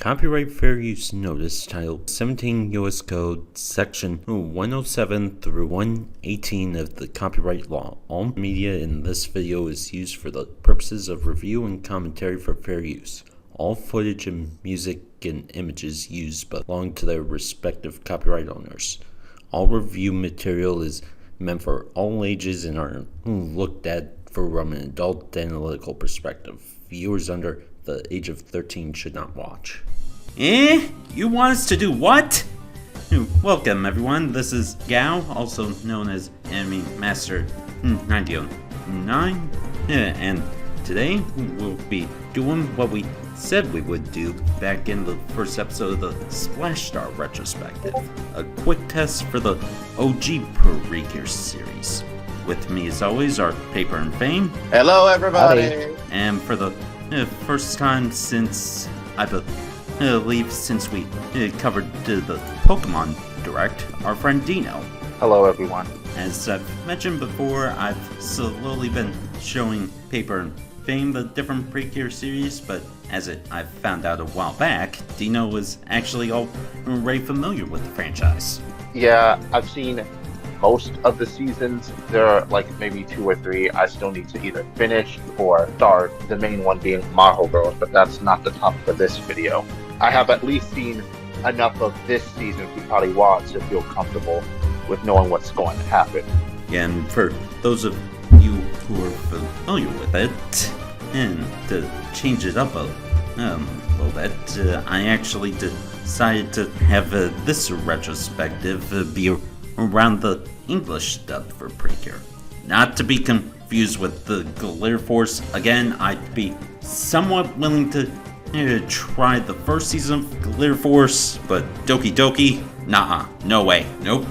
Copyright Fair Use Notice Title 17 U.S. Code Section 107 through 118 of the Copyright Law. All media in this video is used for the purposes of review and commentary for fair use. All footage and music and images used belong to their respective copyright owners. All review material is meant for all ages and are looked at from an adult analytical perspective. Viewers under the age of 13 should not watch. You want us to do what? Welcome everyone, this is Gao, also known as Anime Master 909, and today we'll be doing what we said we would do back in the first episode of the Splash Star retrospective. A quick test for the OG Precure series. With me as always are Paper and Fame. Hello everybody! Howdy. And for the first time since, I believe, since we covered the Pokemon Direct, our friend Dino. Hello everyone. As I've mentioned before, I've slowly been showing Paper and Fame the different Precure series, but as I found out a while back, Dino was actually already familiar with the franchise. Yeah, I've seen most of the seasons. There are like maybe 2 or 3 I still need to either finish or start, the main one being Maho Girls, but that's not the topic for this video. I have at least seen enough of this season to probably watch to feel comfortable with knowing what's going to happen. And for those of you who are familiar with it, and to change it up a little bit, I actually decided to have this retrospective be around the English dub for Precure. Not to be confused with the Glitter Force. Again, I'd be somewhat willing to try the first season of Glitter Force, but Doki Doki, nah, no way, nope.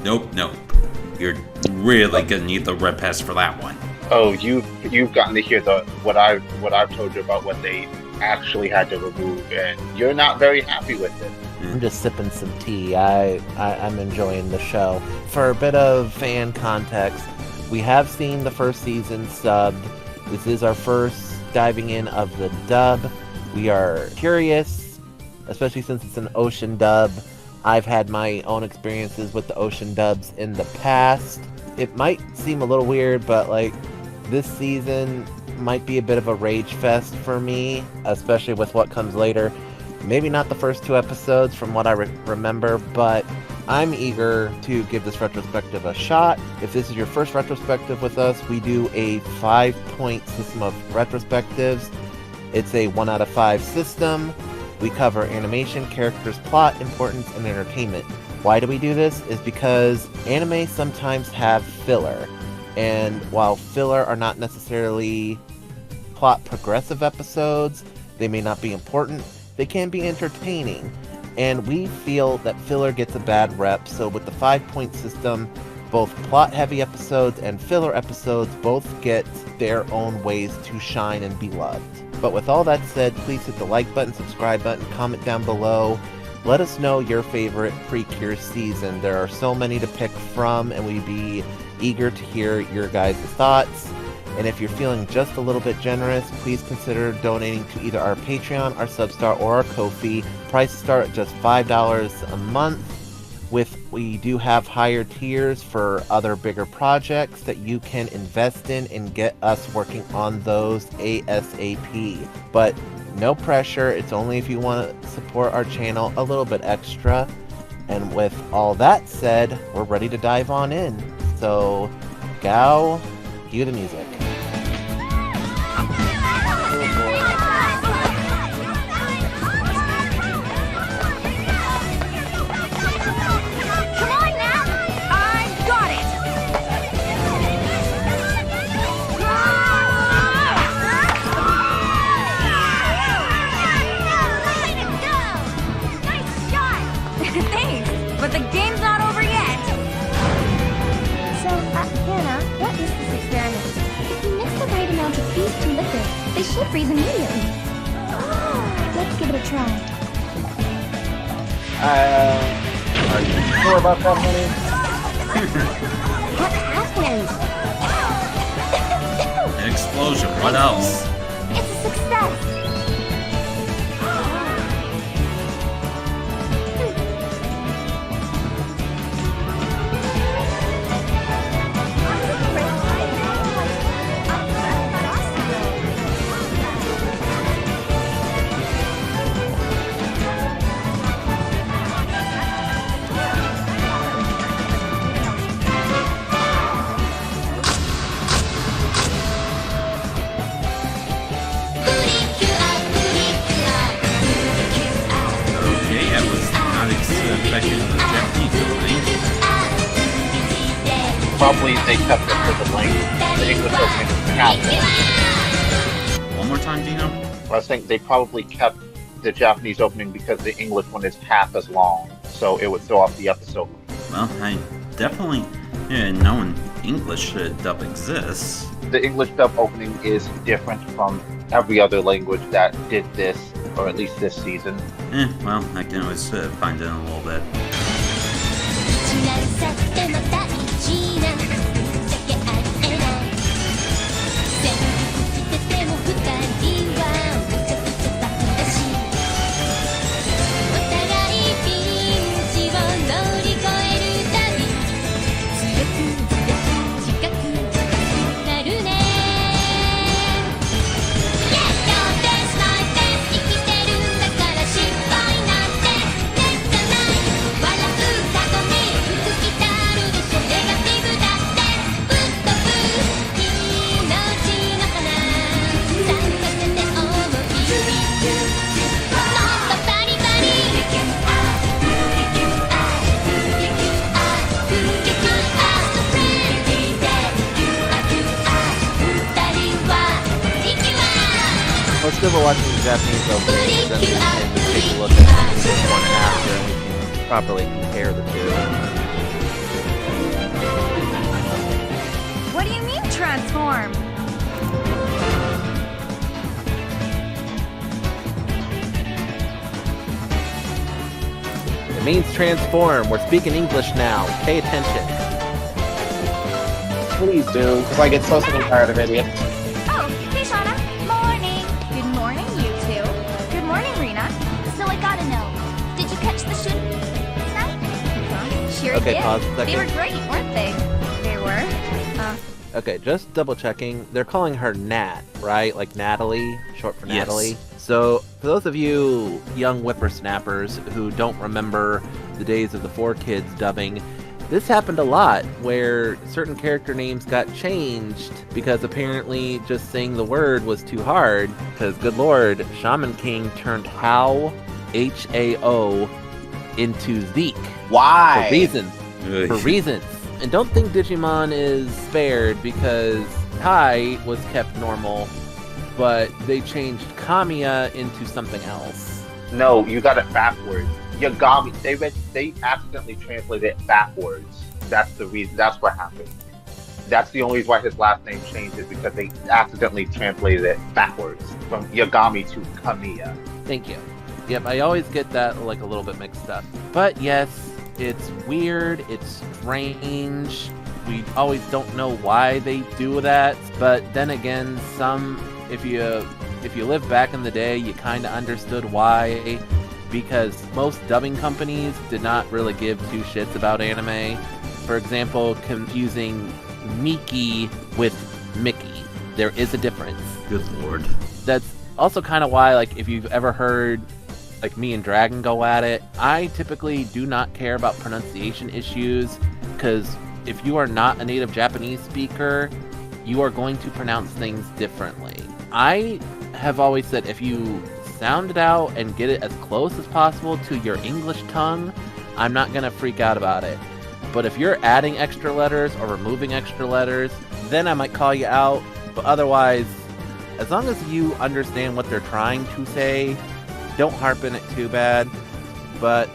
You're really gonna need the red pass for that one. Oh, you've gotten to hear what I've told you about what they actually had to remove, and you're not very happy with it. I'm just sipping some tea. I'm enjoying the show. For a bit of fan context, we have seen the first season subbed. This is our first diving in of the dub. We are curious, especially since it's an ocean dub. I've had my own experiences with the ocean dubs in the past. It might seem a little weird, but like this season might be a bit of a rage fest for me, especially with what comes later. Maybe not the first 2 episodes from what I remember, but I'm eager to give this retrospective a shot. If this is your first retrospective with us, we do a 5-point system of retrospectives. It's a 1 out of 5 system. We cover animation, characters, plot, importance, and entertainment. Why do we do this? Is because anime sometimes have filler. And while filler are not necessarily plot progressive episodes, they may not be important, they can be entertaining. And we feel that filler gets a bad rep, so with the 5-point system, both plot-heavy episodes and filler episodes both get their own ways to shine and be loved. But with all that said, please hit the like button, subscribe button, comment down below. Let us know your favorite Precure season. There are so many to pick from, and we'd be eager to hear your guys' thoughts. And if you're feeling just a little bit generous, please consider donating to either our Patreon, our Substar, or our Ko-fi. Prices start at just $5 a month. We do have higher tiers for other bigger projects that you can invest in and get us working on those ASAP. But no pressure, it's only if you want to support our channel a little bit extra. And with all that said, we're ready to dive on in. So, Gao, cue the music. But the game's not over yet! So, Hannah, what is this experiment? If you mix the right amount of these 2 liquids, they should freeze immediately. Let's give it a try. Are you sure about that, honey? What happened? An explosion, what else? It's a success! Probably they kept it for the length. The English opening was half long. One more time, Dino. I think they probably kept the Japanese opening because the English one is half as long, so it would throw off the episode. Well, I definitely know an English dub exists. The English dub opening is different from every other language that did this, or at least this season. Well, I can always find it in a little bit. Let's go over watching the Japanese openings and take a look at this one after, and we can properly compare the two. What do you mean transform? It means transform. We're speaking English now. Pay attention. Please do, because I get so sick and tired of idiots. Oh, hey Shauna. Morning. Good morning, you two. Good morning, Rena. So I gotta know, did you catch the shooting tonight? Sure Okay, did. pause a second. They were great, weren't they? They were. Okay, just double checking. They're calling her Nat, right? Like Natalie, short for Yes. Natalie. So, for those of you young whippersnappers who don't remember the days of the 4Kids dubbing, this happened a lot where certain character names got changed because apparently just saying the word was too hard. Because, good lord, Shaman King turned Hao, H-A-O, into Zeke. Why? For reasons. Ugh. For reasons. And don't think Digimon is spared because Tai was kept normal, but they changed Kamiya into something else. No, you got it backwards. Yagami, they accidentally translated it backwards. That's the reason. That's what happened. That's the only reason why his last name changed, is because they accidentally translated it backwards from Yagami to Kamiya. Thank you. Yep, I always get that like a little bit mixed up. But yes, it's weird, it's strange. We always don't know why they do that. But then again, if you live back in the day, you kind of understood why. Because most dubbing companies did not really give two shits about anime. For example, confusing Miki with Mickey. There is a difference. Good lord. That's also kind of why, like, if you've ever heard like me and Dragon go at it, I typically do not care about pronunciation issues, because if you are not a native Japanese speaker, you are going to pronounce things differently. I have always said if you sound it out and get it as close as possible to your English tongue, I'm not gonna freak out about it. But if you're adding extra letters or removing extra letters, then I might call you out. But otherwise, as long as you understand what they're trying to say, don't harp in it too bad. But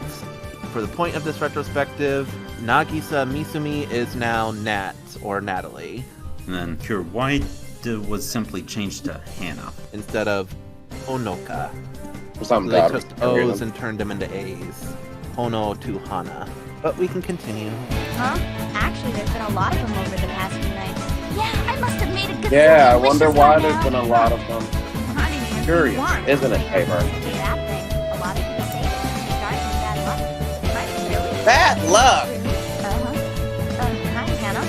for the point of this retrospective, Nagisa Misumi is now Nat, or Natalie, And then Pure White was simply changed to Hannah. instead of Honoka. For So some they god. took O's and turned them into A's. Hono to Hana. But we can continue. Huh? Actually, there's been a lot of them over the past few nights. Yeah, I must have made a good Yeah, I delicious wonder why one there's now. been a lot of them. I didn't even Curious, want. isn't it, Paper? To that thing, a lot of people say it starts with bad luck. Right? Really? Bad luck! Hi, Hannah.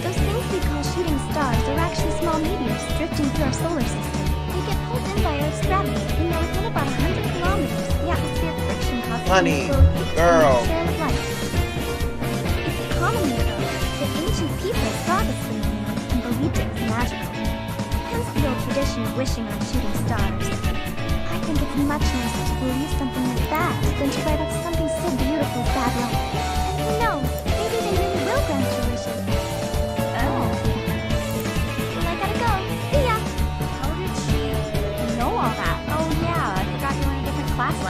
Those things we call shooting stars are actually small meteors drifting through our solar system. They get pulled in by Earth's gravity when they're within about 100 kilometers. The atmospheric friction causes Honey, them to flow through girl. the trail of light. It's common myth, that ancient people saw this phenomenon and believed it was magical. Hence the old tradition of wishing on shooting stars. I think it's much nicer to believe something like that than to write up something so beautiful as bad luck. And who knows, maybe they really will grant your wishes.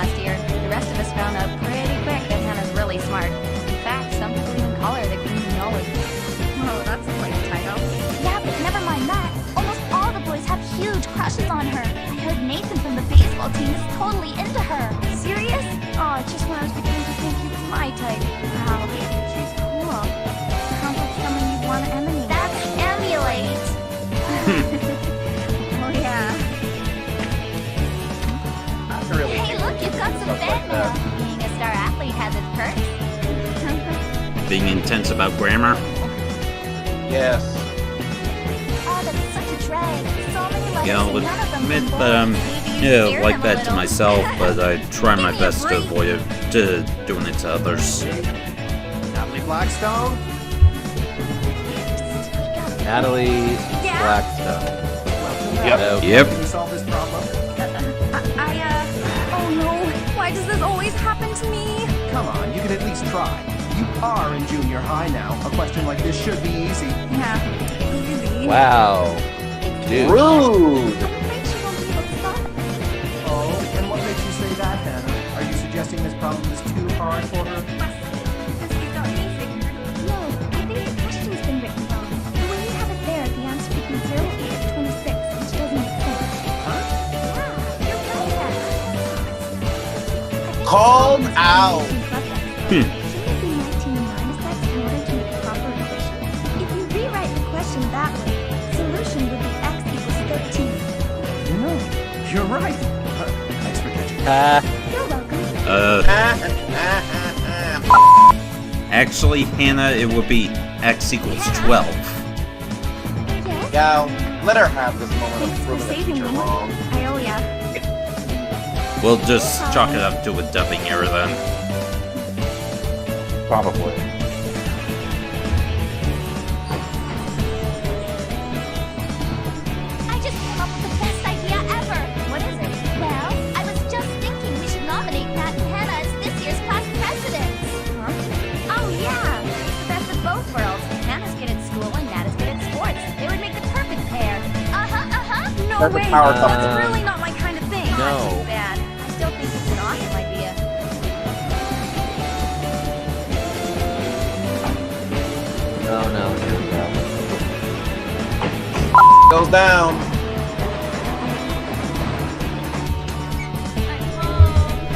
last year. The rest of us found out pretty quick that Hannah's really smart. In fact, some people even call her the Queen of Knowledge. Whoa, that's quite a title. Yeah, but never mind that. Almost all the boys have huge crushes on her. I heard Nathan from the baseball team is totally into her. Serious? Oh, just when I was beginning to think he was my type. Wow, she's cool. Sounds like someone you want to emulate. That's emulate. Oh, yeah. That's really Hey, look, you've got some fan mail. Being a star athlete has its perks. Being intense about grammar? Yes. Oh, that's such a drag. So many letters Yeah, I'll and none of them admit from that boys. yeah, like that to myself, but I try my best to avoid it, to doing it to others. Natalie Blackstone? Natalie Yeah? Blackstone. Yep. Yep. Can you solve this problem? Oh no, why does this always happen to me? Come on, you can at least try. You are in junior high now. A question like this should be easy. Yeah, easy. Wow. Dude. Rude. I'm afraid she won't be able to solve it. Oh, and what makes you say that, Hannah? Are you suggesting this problem is too hard for her? This is not easy. No, I think the question's been written wrong. The way you have it there, the answer would be 0826, which doesn't make sense. Huh? Yeah, you're right. I think Called the problem is out. in Shouldn't it be 1909 steps in order to make a proper equation? If you rewrite the question that way, solution would be x equals 13. You know, you're right. Thanks for catching me. You're welcome. Actually, Hannah, it would be x equals 12. Yes? Yeah, let her have this moment Thanks of for proving the saving teacher me. wrong. I owe ya. We'll just chalk it up to a dubbing error then. Probably. I just came up with the best idea ever. What is it? Well, I was just thinking we should nominate Matt and Hannah as this year's class presidents. Oh yeah, it's the best of both worlds. Hannah's good at school and Matt is good at sports. They would make the perfect pair. No That's a way, power that's couple. really not my kind of thing. No. Too bad. I still think it's an awesome idea. No, here we go. Goes down.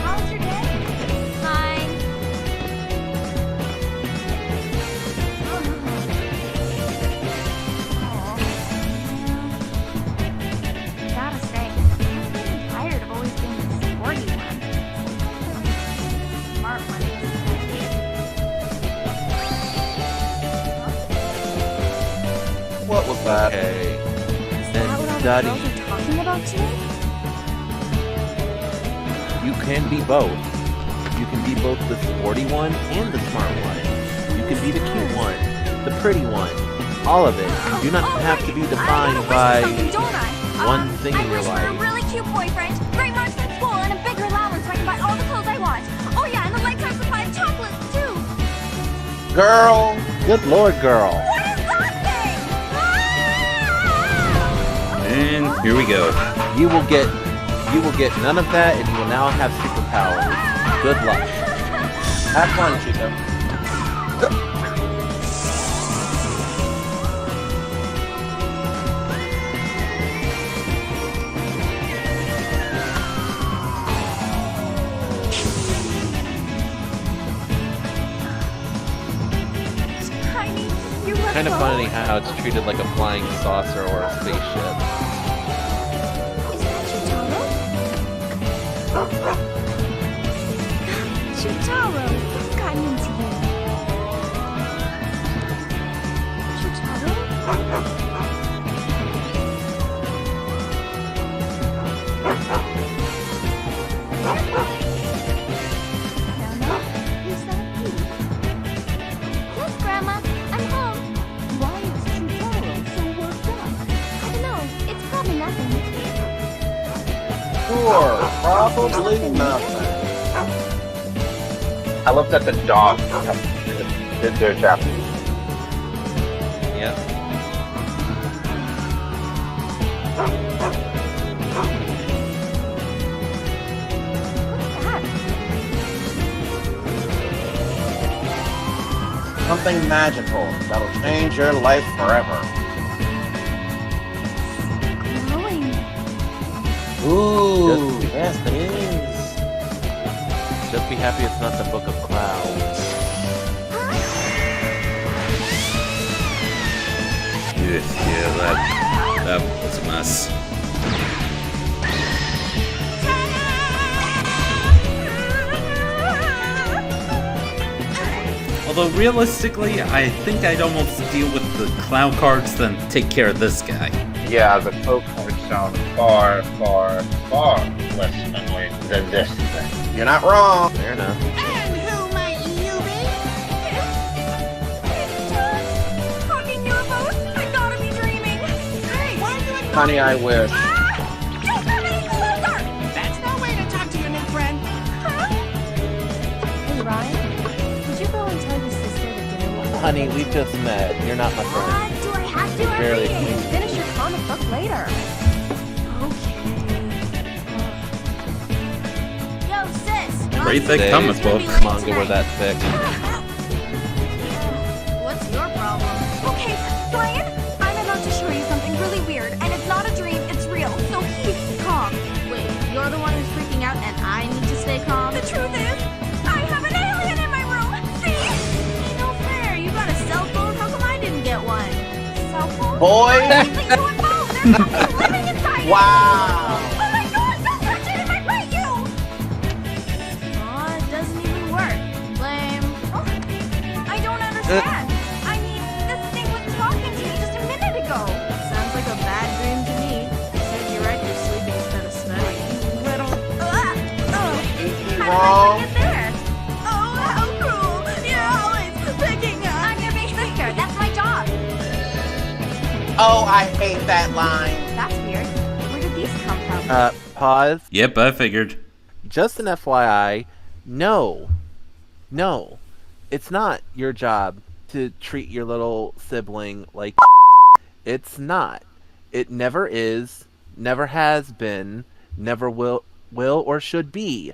How's your day? Fine. Gotta say, I'm getting tired of always being the sporty one. Smart one. What was that? Okay. Is Then that what all the study. girls are talking about today? You can be both. You can be both the sporty one and the smart one. You can be the cute one, the pretty one, all of it. You do not have to be defined by one thing in your I wish for life. a really cute boyfriend, great marks in school, and a bigger allowance so I can buy all the clothes I want. Oh yeah, and a lifetime supply of chocolates too. Girl. Good lord, girl. What is that thing? And here we go. You will get none of that, and you will now have superpowers. Good luck. Have fun, Chico. Tiny, you let Kind of go? funny how it's treated like a flying saucer or a spaceship. Is that Chutaro? Chutaro, what's gotten into you? Chutaro? Hannah, is that you? Yes, Grandma, I'm home. Why is Chutaro so worked up? I don't know, it's probably nothing. Sure, probably nothing. I looked at the dog. Did their chapter. Yep. What's that? something magical that'll change your life forever. Glowing. Ooh, yes, it is. Just be happy it's not the Book of Clouds. Yeah, that was a mess. Although realistically, I think I'd almost deal with the cloud cards than take care of this guy. Yeah, the code cards sound far, far, far less annoying than this thing. You're not wrong. Fair enough. And who might you be? Talking UFOs? I gotta be dreaming. Hey, why are you ignoring Honey, I me? wish. Don't have any closer! That's no way to talk to your new friend. Hey, Ryan. Would you go and tell your sister that dinner will Honey, we just met. You're not my friend. Do I have to? You're barely I'm reading. clean. Finish your comic book later. Okay. Yo, sis. Pretty thick Today's comic book. Manga were that thick. What's your problem? Okay, Ryan, I'm about to show you something really weird, and it's not a dream, it's real, so keep calm. Wait, you're the one who's freaking out, and I need to stay calm? The truth is, I have an alien in my room! See? Ain't no fair, you got a cell phone, how come I didn't get one? Cell phone? Boy. It's a UFO! There's something living inside it! Wow. Oh my gosh, don't touch it, it might bite you! Aw, it doesn't even work. Lame. Oh, I don't understand. I mean, this thing was talking to me just a minute ago. Sounds like a bad dream to me. Said you're right, you're sleeping instead of smelling. You little... How did Wrong. I get there? Oh, how cruel. You're always picking up. I'm your big sister. That's my job. Oh, I hate that line. That's weird. Where did these come from? Pause. Yep, I figured. Just an FYI, no, it's not your job to treat your little sibling like it's not. It never is, never has been, never will or should be.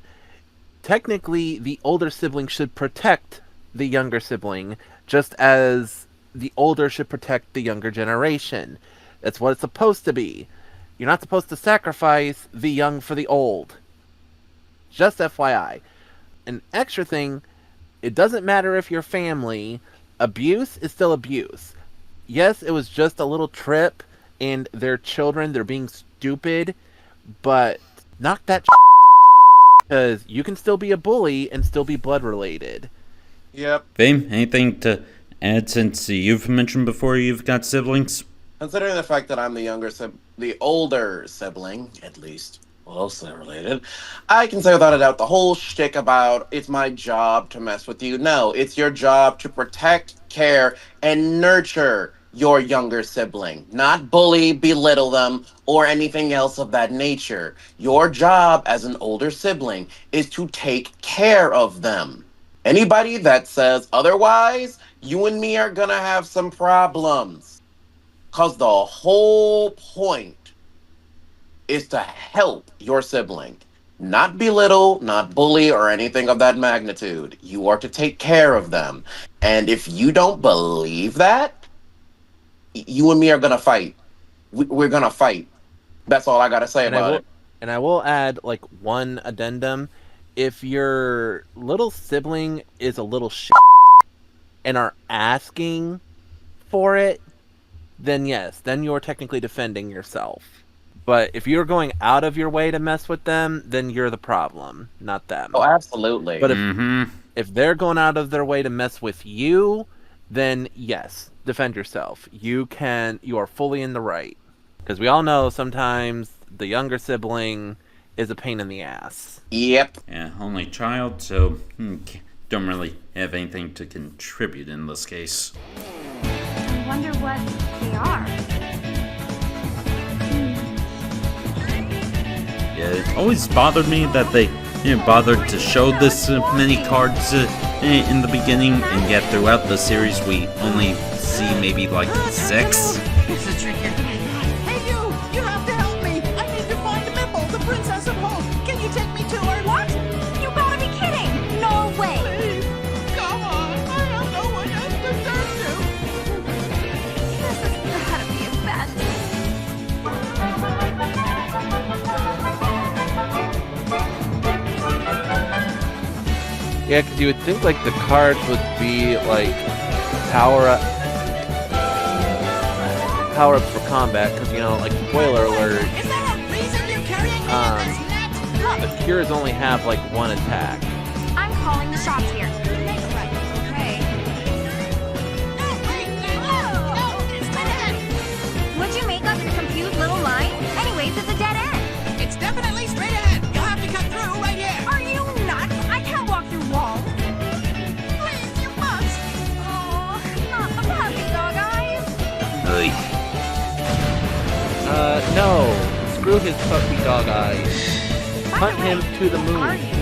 Technically, the older sibling should protect the younger sibling, just as the older should protect the younger generation. That's what it's supposed to be. You're not supposed to sacrifice the young for the old. Just FYI. An extra thing, it doesn't matter if you're family, abuse is still abuse. Yes, it was just a little trip, and they're children, they're being stupid, but knock that because you can still be a bully and still be blood related. Yep. Fame, anything to add since you've mentioned before you've got siblings? Considering the fact that I'm the older sibling, at least closely related, I can say without a doubt the whole shtick about it's my job to mess with you. No, it's your job to protect, care, and nurture your younger sibling, not bully, belittle them, or anything else of that nature. Your job as an older sibling is to take care of them. Anybody that says otherwise, you and me are gonna have some problems. Because the whole point is to help your sibling. Not belittle, not bully, or anything of that magnitude. You are to take care of them. And if you don't believe that, you and me are going to fight. We're going to fight. That's all I got to say about it. And I will add, like, one addendum. If your little sibling is a little and are asking for it, then yes, then you're technically defending yourself. But if you're going out of your way to mess with them, then you're the problem, not them. Oh, absolutely. But if they're going out of their way to mess with you, then yes, defend yourself. You are fully in the right. Because we all know sometimes the younger sibling is a pain in the ass. Yep. Yeah, only child, so don't really have anything to contribute in this case. I wonder what they are. Yeah, it always bothered me that they bothered to show this many cards in the beginning, and yet throughout the series we only see maybe like 6. This is tricky. Hey, you have to help me. I need to find Mimble, the princess of hope. Can you take me to her? What? You gotta be kidding! No way! Please, come on. I have no one else to Yeah, because you would think like the cards would be like power-ups for combat, because you know, like spoiler alert, Is there a reason you're carrying me in this net? the cures only have like one attack. I'm calling the shots here. Right, okay. No, wait, no, it's dead end. Would you make up your confused little mind? Anyways, it's a dead end. It's definitely straight ahead. You'll have to cut through right here. Are you nuts? I can't walk through walls. Please, you must. Oh, not the puppy dog eyes. Ugh. No. Screw his puppy dog eyes. Hunt him to the Who are moon. you?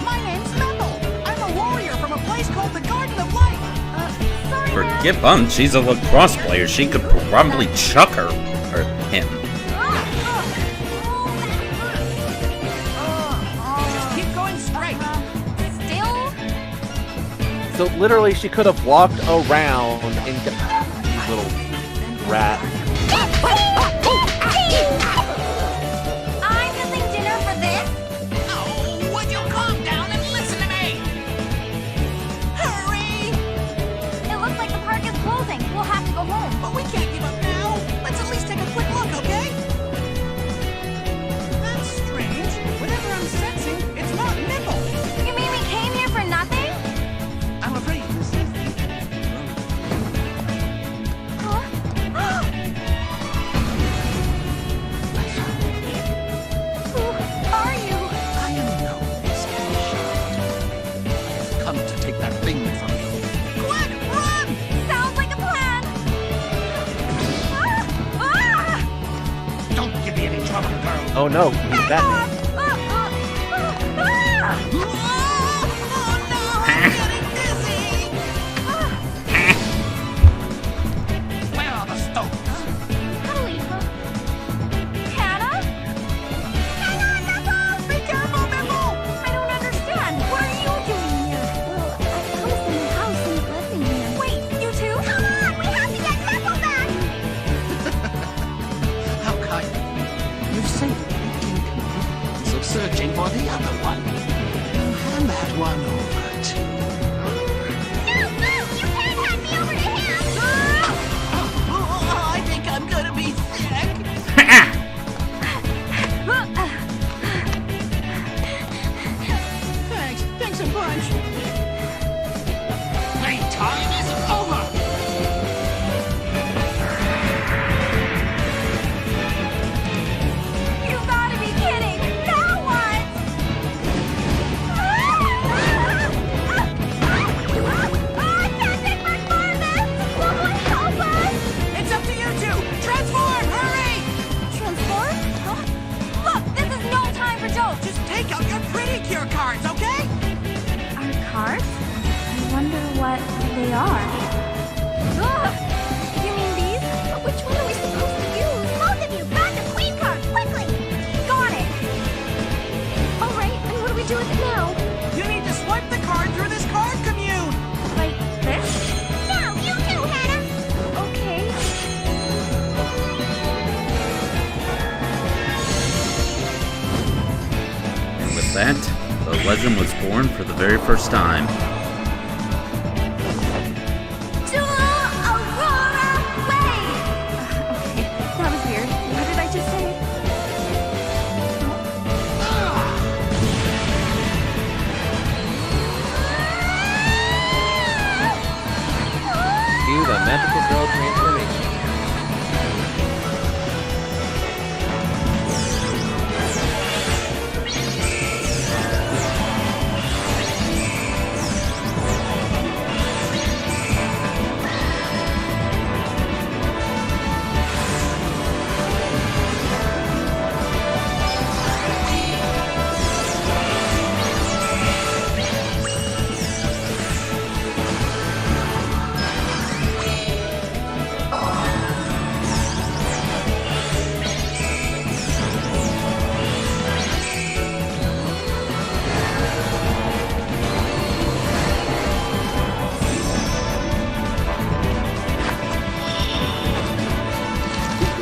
My name's Mendel. I'm a warrior from a place called the Garden of Light. Sorry, ma'am. Forget bummed, she's a lacrosse player. She could probably chuck her. Or him. Just keep going straight. Still? So literally, she could have walked around and these little rat. I'm missing dinner for this? Oh, would you calm down and listen to me? Hurry! It looks like the park is closing. We'll have to go home. But we can't give up now. Let's at least take a quick look, okay? That's strange. Whatever I'm sensing, it's not Nickel. You mean we came here for nothing? I'm afraid this is Huh? Who are you? I am known as I've come to take that thing from you. Quick, run! Sounds like a plan. Ah! Don't give me any trouble, girl. Oh no, he's Batman. Oh, no! I'm getting dizzy! Where are the stones? Hannah? Be careful, Mimble! I don't understand. What are you doing here? Well, I promised them a house and living here. Wait, you two? Come on, we have to get Mepple back. How kind. You saved me inconvenience of searching for the other one. Hand that one over to... No, you can't hand me over to him. Oh, I think I'm gonna be sick. Thanks a bunch. Playtime is over! You gotta be kidding. Now what? I can't take much more of this. Someone help us. It's up to you two. Transform, hurry! Transform? Huh? Look, this is no time for jokes. Just take out your pretty cure cards, okay? Our cards? I wonder what they are. Ugh. You mean these? But which one are we supposed to use? Both of you, grab the queen card, quickly! Got it! Alright, and what do we do with it now? You need to swipe the card through this card commune. Like this? Now, you too, Hannah! Okay. And with that, the legend was born for the very first time. To Aurora! Wait! Okay, that was weird. What did I just say? Cue the magical girl transformation.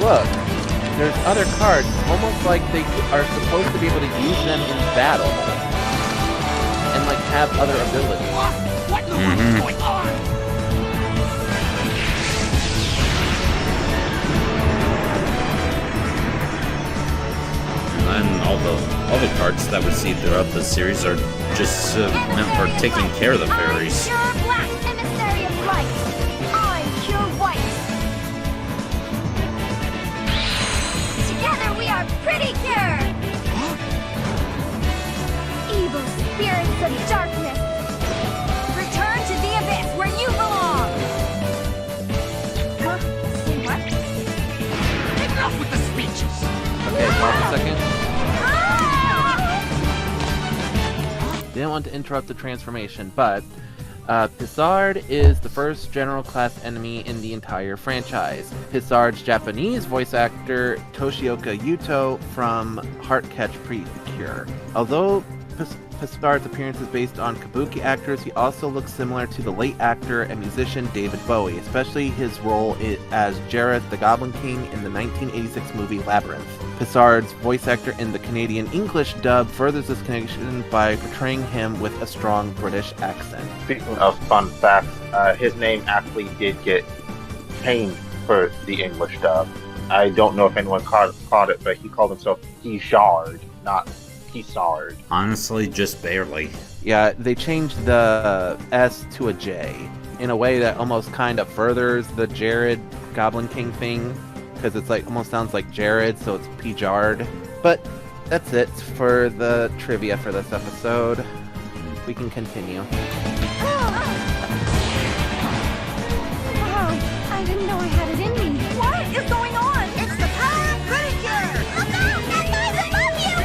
Look, there's other cards, almost like they are supposed to be able to use them in battle. And like have other abilities. What in the world is going on? And all the cards that we see throughout the series are just meant for taking care of the fairies. I'm pure black, emissary of light. I'm pure white. Together we are pretty cure. Evil spirits of darkness, return to the abyss where you belong. Huh? Say what? Enough with the speeches. Okay, pause a second. Didn't want to interrupt the transformation, but Pissard is the first general class enemy in the entire franchise. Pissard's Japanese voice actor Toshioka Yuto from Heartcatch Precure. Although Pissard's appearance is based on kabuki actors, he also looks similar to the late actor and musician David Bowie, especially his role as Jareth the Goblin King in the 1986 movie Labyrinth. Pissard's voice actor in the Canadian English dub furthers this connection by portraying him with a strong British accent. Speaking of fun facts, his name actually did get changed for the English dub. I don't know if anyone caught it, but he called himself Pishard, not Pissard. Honestly, just barely. Yeah, they changed the S to a J in a way that almost kind of furthers the Jared Goblin King thing, because it's like almost sounds like Jared, so it's Pijard. But that's it for the trivia for this episode. We can continue. Wow, I didn't know I had it in me. What is going on? It's the power of precure! Look out! That noise above you!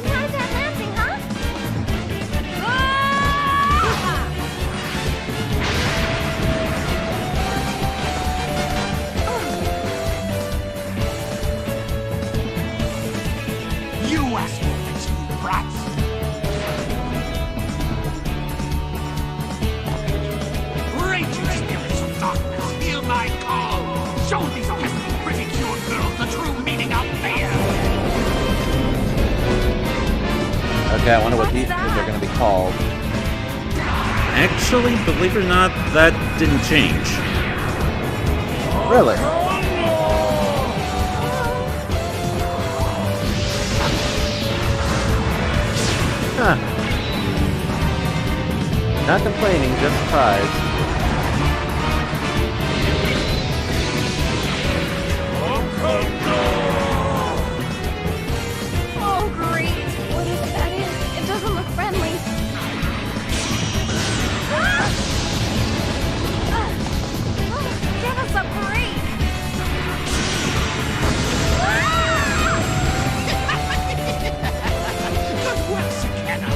How's that landing, huh? You asked for this, you brats. Raging spirits of darkness, hear my call. Show these pesky, pretty cute girls the true meaning of fear. Okay, I wonder what these are going to be called. Actually, believe it or not, that didn't change. Really? Huh. Not complaining, just surprised. Oh, great. Whatever that is, it doesn't look friendly. Give us a break! Good work, Sakena.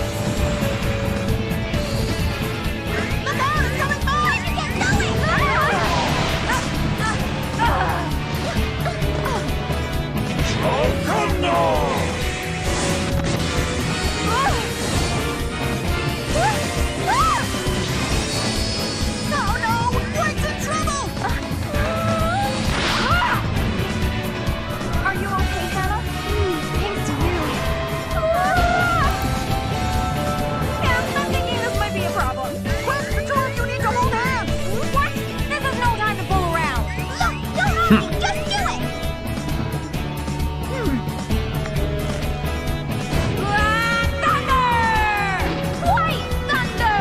Look out! It's coming by! Get going! No, no! White's in trouble! Are you okay, Hannah? Thanks to you. Yeah, I'm thinking this might be a problem. Quick, the two of you need to hold hands. What? This is no time to fool around. Look, don't have to just do it. Thunder! White thunder!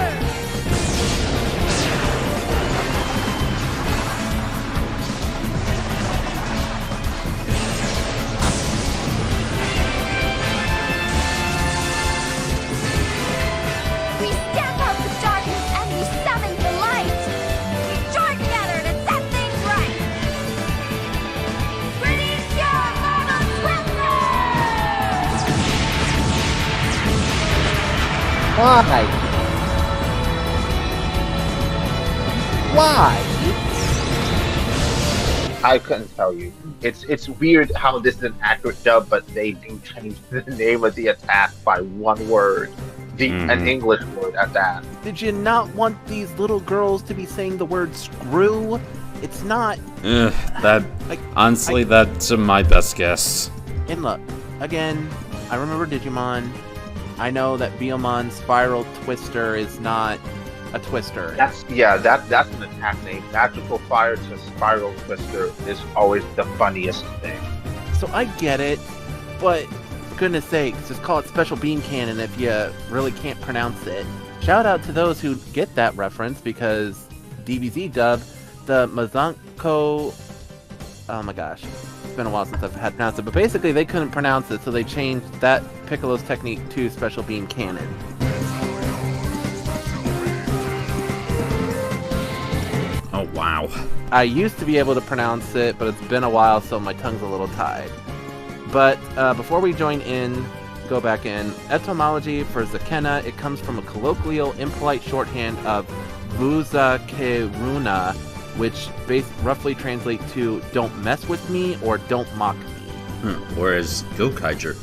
We stamp out the darkness and we summon the light. We join together to set things right. Pretty sure for the swiftness! Why? Why? I couldn't tell you. It's weird how this is an accurate dub, but they do change the name of the attack by one word, an English word at that. Did you not want these little girls to be saying the word screw? It's not. Honestly, that's my best guess. And look, again, I remember Digimon. I know that Biyomon Spiral Twister is not a twister. That's an attack name. Magical Fire to Spiral Twister is always the funniest thing. So I get it, but for goodness sakes, just call it Special Beam Cannon if you really can't pronounce it. Shout out to those who get that reference, because DBZ dub, the Mazanko... Oh my gosh, it's been a while since I've had pronounced it, but basically they couldn't pronounce it, so they changed that Piccolo's technique to Special Beam Cannon. Oh, wow. I used to be able to pronounce it, but it's been a while, so my tongue's a little tied. But before we go back in, etymology for Zakena, it comes from a colloquial, impolite shorthand of Buzakeruna, which roughly translates to "don't mess with me" or "don't mock me." Whereas Gokaiger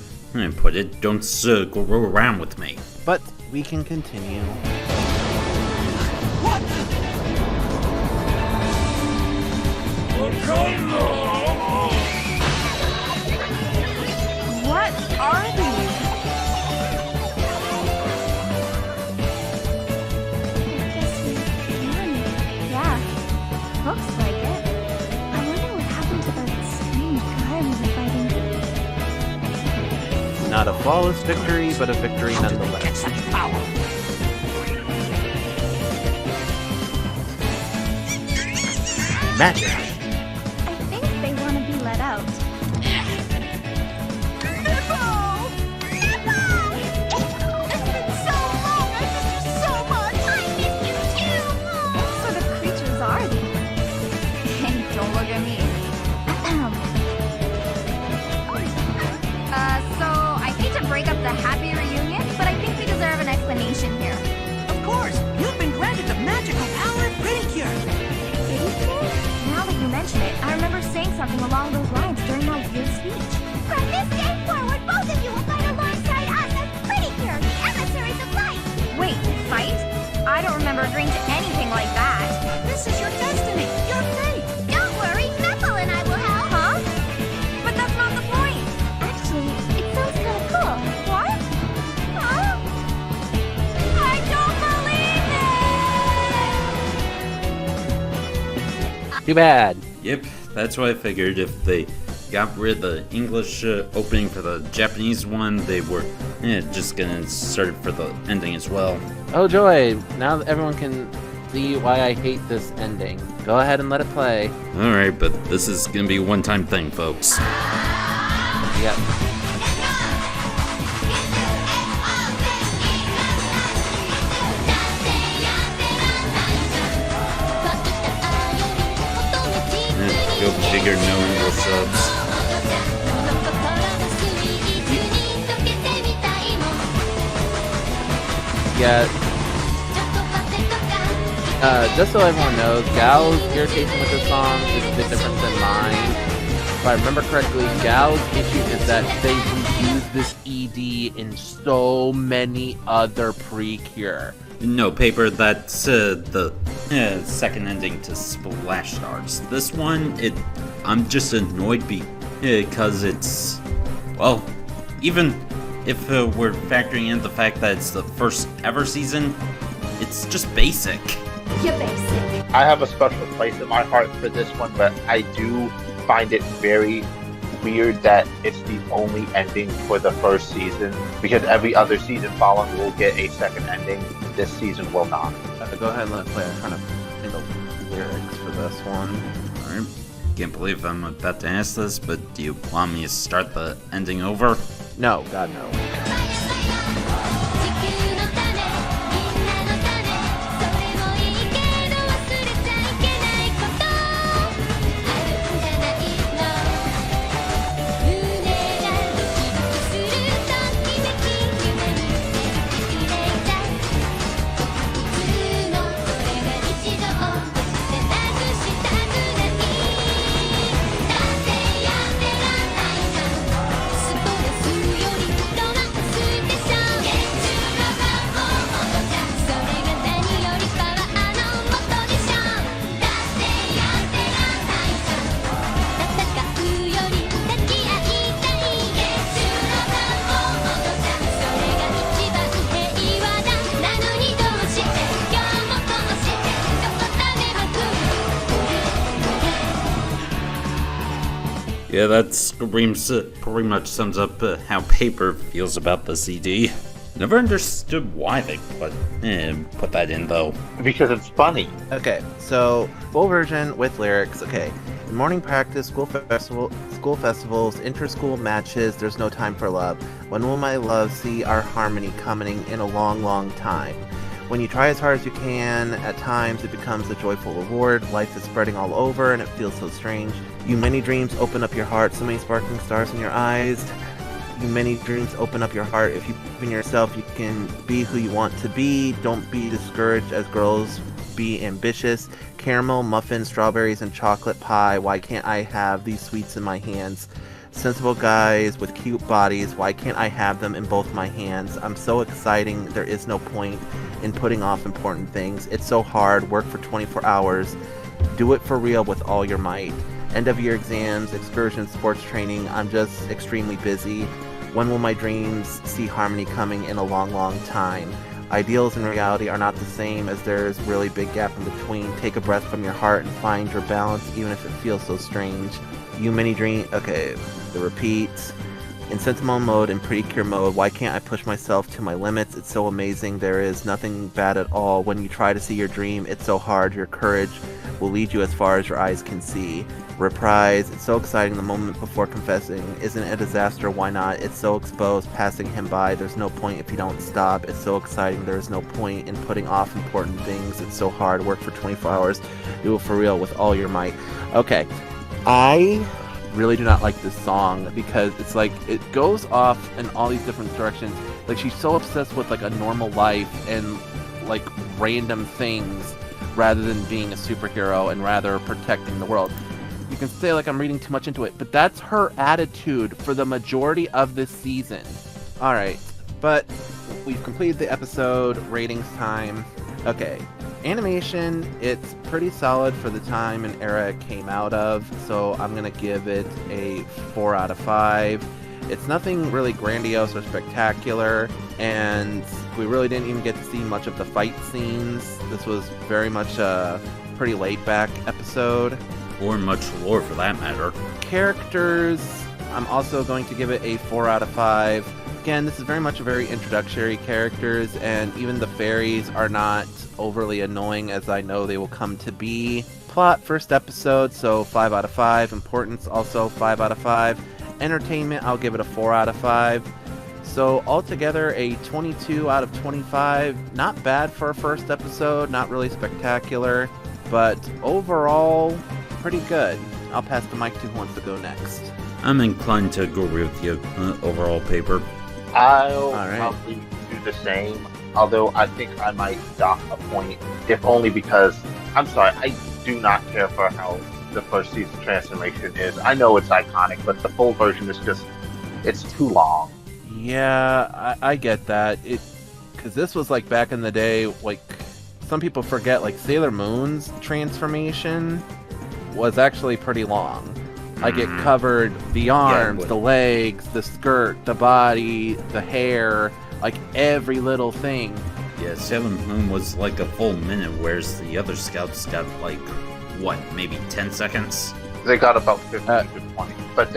put it, "don't go around with me." But we can continue. What are these? I guess we won. Yeah, looks like it. I wonder what happened to that strange guy we were fighting. Not a flawless victory, but a victory nonetheless. Get such power. Magic! I think they want to be let out. What sort of creatures are these? Hey, don't look at me. So I hate to break up the happy reunion, but I think we deserve an explanation here. Of course, you've been granted the magical power of precure. Now that you mention it, I remember saying something along those lines during my weird speech. From this day forward, both of you will fight alongside us as Precure, the emissaries of light. Wait, fight? I don't remember agreeing to anything like that. This is your destiny, your fate. Don't worry, Meppel and I will help. Huh? But that's not the point. Actually, it sounds kind of cool. What? Huh? I don't believe it! Too bad. Yep, that's what I figured. If they got rid of the English opening for the Japanese one, they were just gonna start it for the ending as well. Oh joy, now that everyone can see why I hate this ending. Go ahead and let it play. Alright, but this is gonna be a one-time thing, folks. Yep. Go figure, no English subs. Yeah. Just so everyone knows, Gal's irritation with this song is a bit different than mine. If I remember correctly, Gal's issue is that they reuse this ED in so many other Precure. No, Paper, that's the second ending to Splash Stars. This one, I'm just annoyed because it's, well, even if we're factoring in the fact that it's the first ever season, it's just basic. You're basic. I have a special place in my heart for this one, but I do find it very weird that it's the only ending for the first season, because every other season following will get a second ending. This season will not. Go ahead and let it play. I'm trying to think of lyrics for this one. Alright, can't believe I'm about to ask this, but do you want me to start the ending over? No, God no. Yeah, that screams pretty much sums up how Paper feels about the CD. Never understood why they put that in though. Because it's funny. Okay, so full version with lyrics. Okay, in morning practice, school festivals, inter-school matches. There's no time for love. When will my love see our harmony coming in a long, long time? When you try as hard as you can, at times it becomes a joyful reward. Life is spreading all over, and it feels so strange. You many dreams open up your heart. So many sparkling stars in your eyes. You many dreams open up your heart. If you believe in yourself, you can be who you want to be. Don't be discouraged as girls. Be ambitious. Caramel, muffins, strawberries, and chocolate pie. Why can't I have these sweets in my hands? Sensible guys with cute bodies. Why can't I have them in both my hands? I'm so exciting. There is no point in putting off important things. It's so hard. Work for 24 hours. Do it for real with all your might. End of year exams, excursions, sports training. I'm just extremely busy. When will my dreams see harmony coming in a long, long time? Ideals and reality are not the same, as there's really big gap in between. Take a breath from your heart and find your balance, even if it feels so strange. You many dream. Okay, the repeats. In sentimental mode and precure mode, why can't I push myself to my limits? It's so amazing. There is nothing bad at all. When you try to see your dream, it's so hard. Your courage will lead you as far as your eyes can see. Reprise. It's so exciting the moment before confessing. Isn't it a disaster? Why not? It's so exposed. Passing him by. There's no point if you don't stop. It's so exciting. There's no point in putting off important things. It's so hard. Work for 24 hours. Do it for real with all your might. Okay. I really do not like this song because it's like it goes off in all these different directions. Like she's so obsessed with like a normal life and like random things rather than being a superhero and rather protecting the world. You can say like I'm reading too much into it, but that's her attitude for the majority of this season. Alright, but we've completed the episode. Ratings time. Okay. Animation, it's pretty solid for the time and era it came out of, so I'm going to give it a 4 out of 5. It's nothing really grandiose or spectacular, and we really didn't even get to see much of the fight scenes. This was very much a pretty laid-back episode. Or much lore for that matter. Characters, I'm also going to give it a 4 out of 5. Again, this is very much a very introductory characters, and even the fairies are not overly annoying as I know they will come to be. Plot, first episode, so 5 out of 5. Importance, also 5 out of 5. Entertainment, I'll give it a 4 out of 5. So altogether, a 22 out of 25. Not bad for a first episode, not really spectacular, but overall, pretty good. I'll pass the mic to who wants to go next. I'm inclined to agree with you, overall Paper. I'll probably do the same, although I think I might dock a point, if only because, I'm sorry, I do not care for how the first season transformation is. I know it's iconic, but the full version is just, it's too long. Yeah, I get that. Because this was like back in the day, like, some people forget, like, Sailor Moon's transformation was actually pretty long. Like, it covered the arms, the legs, the skirt, the body, the hair, like, every little thing. Yeah, Sailor Moon was like a full minute, whereas the other scouts got, like, what, maybe 10 seconds? They got about 15 to 20. But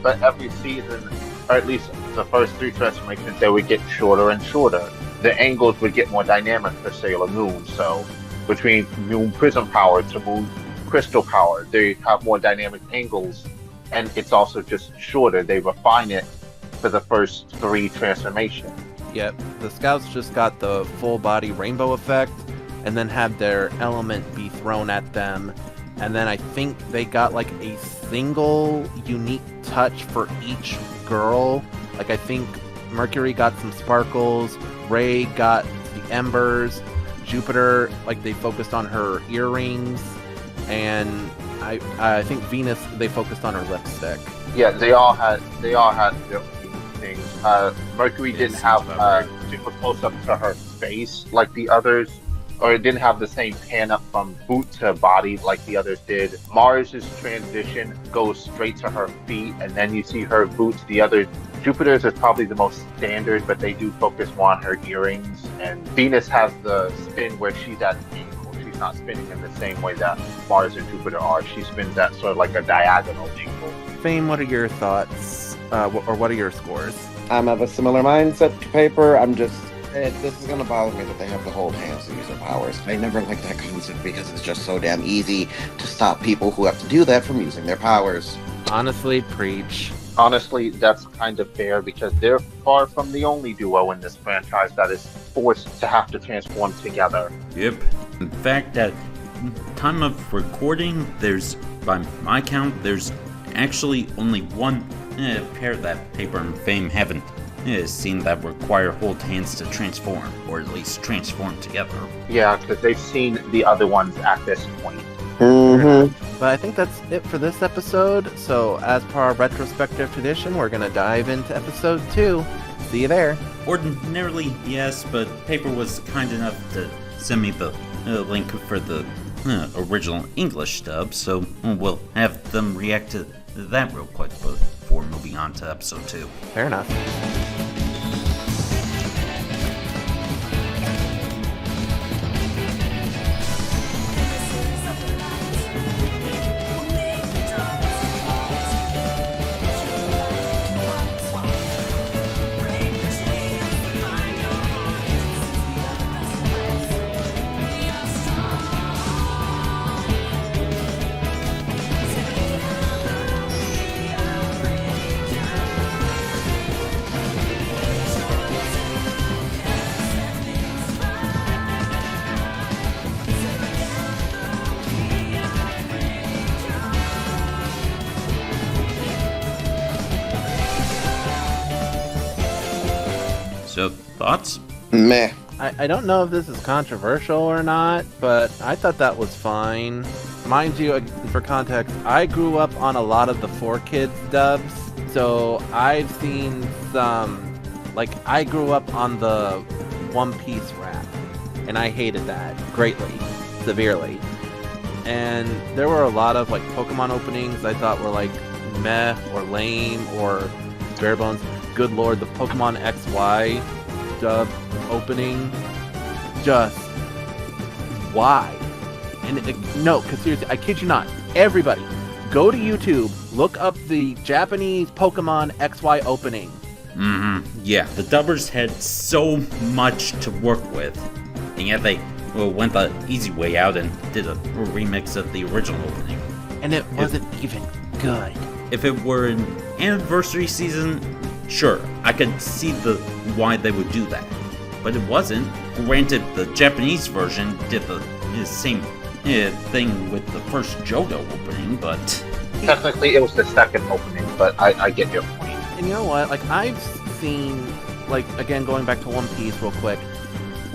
but every season, or at least the first 3 transformations, they would get shorter and shorter. The angles would get more dynamic for Sailor Moon, so between Moon Prism Power to Moon Crystal Power, they have more dynamic angles, and it's also just shorter. They refine it for the first 3 transformations. Yep, the scouts just got the full body rainbow effect, and then had their element be thrown at them, and then I think they got like a single unique touch for each girl. Like I think Mercury got some sparkles, Ray got the embers, Jupiter, like they focused on her earrings, and I think Venus, they focused on her lipstick. Yeah, they all had their things. Mercury didn't have super close up to her face like the others, or it didn't have the same pan up from boot to body like the others did. Mars's transition goes straight to her feet, and then you see her boots. The other Jupiter's is probably the most standard, but they do focus more on her earrings. And Venus has the spin where she's at an angle. She's not spinning in the same way that Mars and Jupiter are. She spins at sort of like a diagonal angle. Fame, what are your thoughts? Or what are your scores? I'm of a similar mindset to Paper. This is gonna bother me that they have to hold hands to use their powers. I never liked that concept because it's just so damn easy to stop people who have to do that from using their powers. Honestly, preach. Honestly, that's kind of fair because they're far from the only duo in this franchise that is forced to have to transform together. Yep. In fact, at time of recording, by my count, there's actually only one pair that Paper and Fame haven't seen that require hold hands to transform, or at least transform together. Yeah, because they've seen the other ones at this point. Mm-hmm. But I think that's it for this episode. So, as per our retrospective tradition, we're going to dive into episode 2. See you there. Ordinarily, yes, but Paper was kind enough to send me the link for the original English dub, so we'll have them react to that real quick before moving on to episode 2. Fair enough. So, thoughts? Meh. I don't know if this is controversial or not, but I thought that was fine. Mind you, for context, I grew up on a lot of the 4Kids dubs, so I've seen some, I grew up on the One Piece rap, and I hated that greatly, severely. And there were a lot of, Pokemon openings I thought were, meh or lame or bare bones. Good lord, the Pokemon XY dub opening, just why? And no, because seriously, I kid you not, everybody, go to YouTube, look up the Japanese Pokemon XY opening. Yeah, the dubbers had so much to work with, and yet they went the easy way out and did a remix of the original opening. And it wasn't even good. If it were an anniversary season, sure, I could see why they would do that. But it wasn't. Granted, the Japanese version did the same thing with the first Johto opening, but... Technically, it was the second opening, but I get your point. And you know what? I've seen, again, going back to One Piece real quick,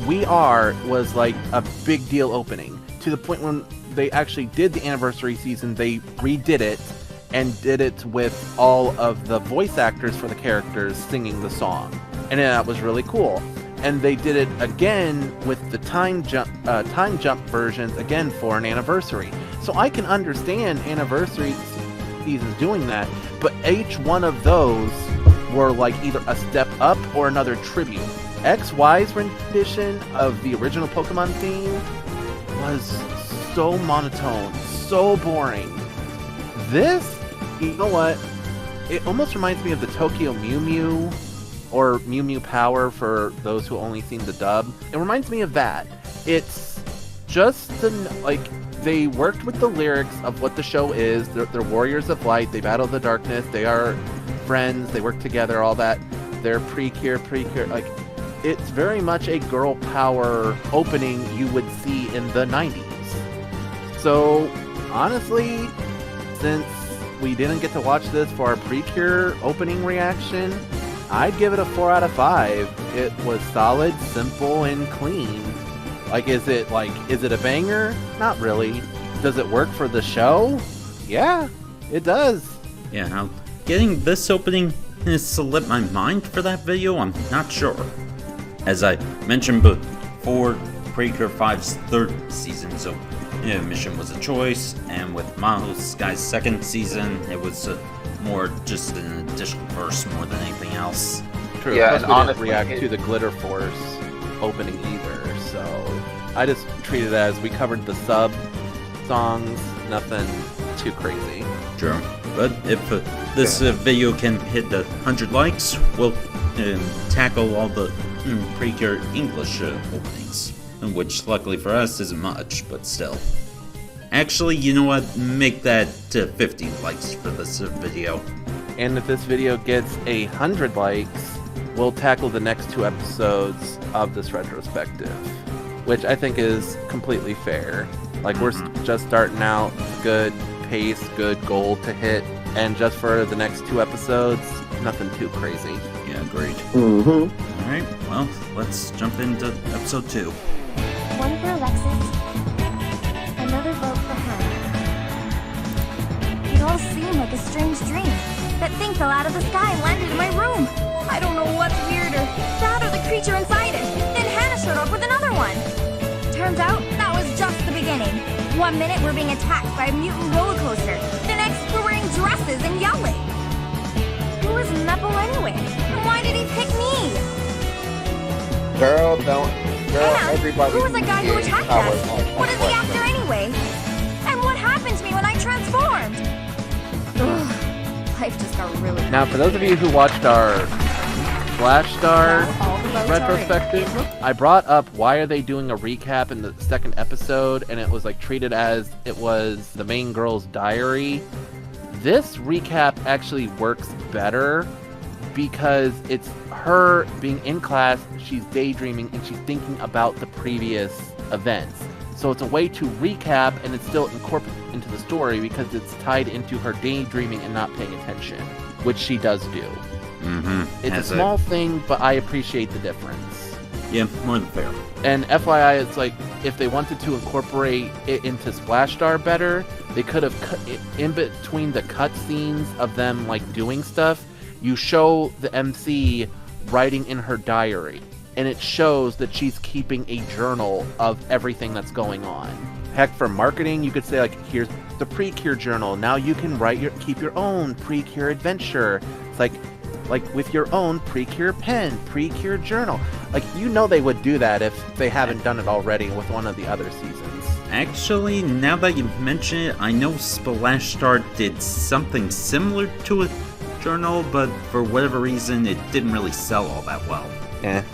We Are was, a big deal opening. To the point when they actually did the anniversary season, they redid it, and did it with all of the voice actors for the characters singing the song. And that was really cool. And they did it again with the time jump versions, again for an anniversary. So I can understand anniversary seasons doing that, but each one of those were either a step up or another tribute. XY's rendition of the original Pokemon theme was so monotone, so boring. This, you know what? It almost reminds me of the Tokyo Mew Mew, or Mew Mew Power for those who only seen the dub. It reminds me of that. It's just they worked with the lyrics of what the show is. They're warriors of light. They battle the darkness. They are friends. They work together. All that. They're precure. It's very much a girl power opening you would see in the 90s. So honestly, since we didn't get to watch this for our precure opening reaction, I'd give it a 4 out of 5. It was solid, simple, and clean. Is it a banger? Not really. Does it work for the show? Yeah, it does. Yeah, now, getting this opening slipped my mind for that video, I'm not sure. As I mentioned before, Precure 5's third season, so Mission was a choice, and with Maho Sky's second season, it was more just an additional verse more than anything else. True. Yeah, Plus and we honestly, didn't react to the Glitter Force opening either, so I just treated it as we covered the sub songs, nothing too crazy. Sure. But if this video can hit the 100 likes, we'll tackle all the precure English openings. Which, luckily for us, isn't much, but still. Actually, you know what? Make that 50 likes for this video. And if this video gets 100 likes, we'll tackle the next 2 episodes of this retrospective, which I think is completely fair. Like, we're just starting out, good pace, good goal to hit, and just for the next 2 episodes, nothing too crazy. Yeah, agreed. Mm-hmm. Alright, well, let's jump into episode 2. One for Alexis, another vote for Hannah. It all seemed like a strange dream. That thing fell out of the sky and landed in my room. I don't know what's weirder, that or the creature inside it. Then Hannah showed up with another one. Turns out, that was just the beginning. 1 minute we're being attacked by a mutant roller coaster. The next we're wearing dresses and yelling. Who is Meppel anyway? And why did he pick me? Girl, And everybody. who was the guy who attacked us? What is he after anyway? And what happened to me when I transformed? Ugh, life just got really... Now, for those of you who watched our Flash Star retrospective, I brought up why are they doing a recap in the second episode, and it was like treated as it was the main girl's diary. This recap actually works better because it's her being in class, she's daydreaming, and she's thinking about the previous events. So it's a way to recap, and it's still incorporated into the story because it's tied into her daydreaming and not paying attention, which she does do. Mm-hmm. It's a small thing, but I appreciate the difference. Yeah, more than fair. And FYI, it's like, if they wanted to incorporate it into Splash Star better, they could have cut it in between the cutscenes of them like doing stuff. You show the MC writing in her diary, and it shows that she's keeping a journal of everything that's going on. Heck, for marketing, you could say like, here's the Precure journal. Now you can keep your own Precure adventure. It's like with your own Precure pen, Precure journal. Like, you know they would do that if they haven't done it already with one of the other seasons. Actually, now that you mention it, I know Splash Star did something similar to a journal, but for whatever reason, it didn't really sell all that well.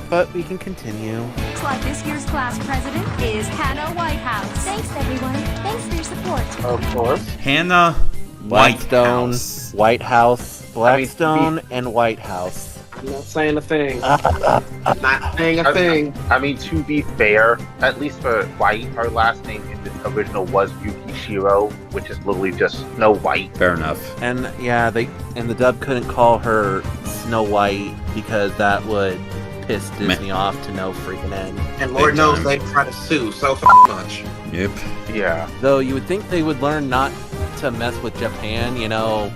But we can continue. Looks like this year's class president is Hannah Whitehouse. Thanks, everyone. Thanks for your support. Of course. Hannah Blackstone, Whitehouse. Whitehouse, Blackstone, and Whitehouse. I'm not saying a thing. Not saying a thing. I mean, to be fair, at least for White, her last name in the original was Yukishiro, which is literally just Snow White. Fair enough. And yeah, the dub couldn't call her Snow White because that would piss Disney off to no freaking end. And Lord Big knows time. they try to sue so much. Yep. Yeah. Though you would think they would learn not to mess with Japan, you know,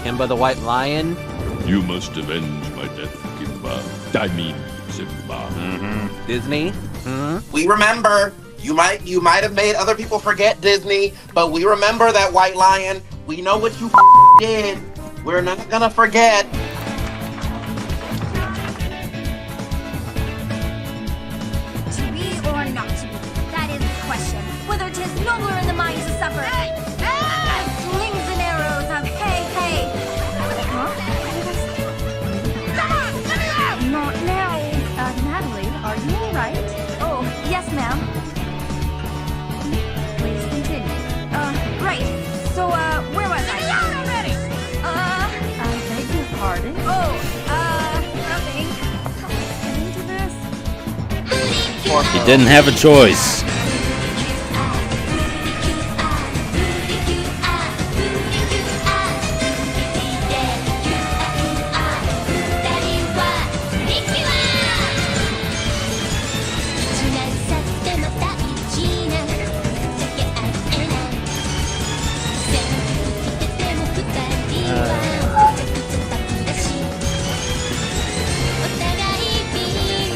Kimba the White Lion. You must avenge my death, Kimba. I mean, Simba. Mm-hmm. Disney. We remember. You might have made other people forget Disney, but we remember that White Lion. We know what you did. We're not gonna forget. To be or not to be, that is the question. Whether 'tis nobler in the mind to suffer. As slings and arrows of hey, hey. Huh? Come on, let me out! Not now. Natalie, are you alright? Oh, yes, ma'am. Please continue. Right. So, where was I? Let me out already! I beg your pardon? Oh, nothing. Get into this. You didn't have a choice.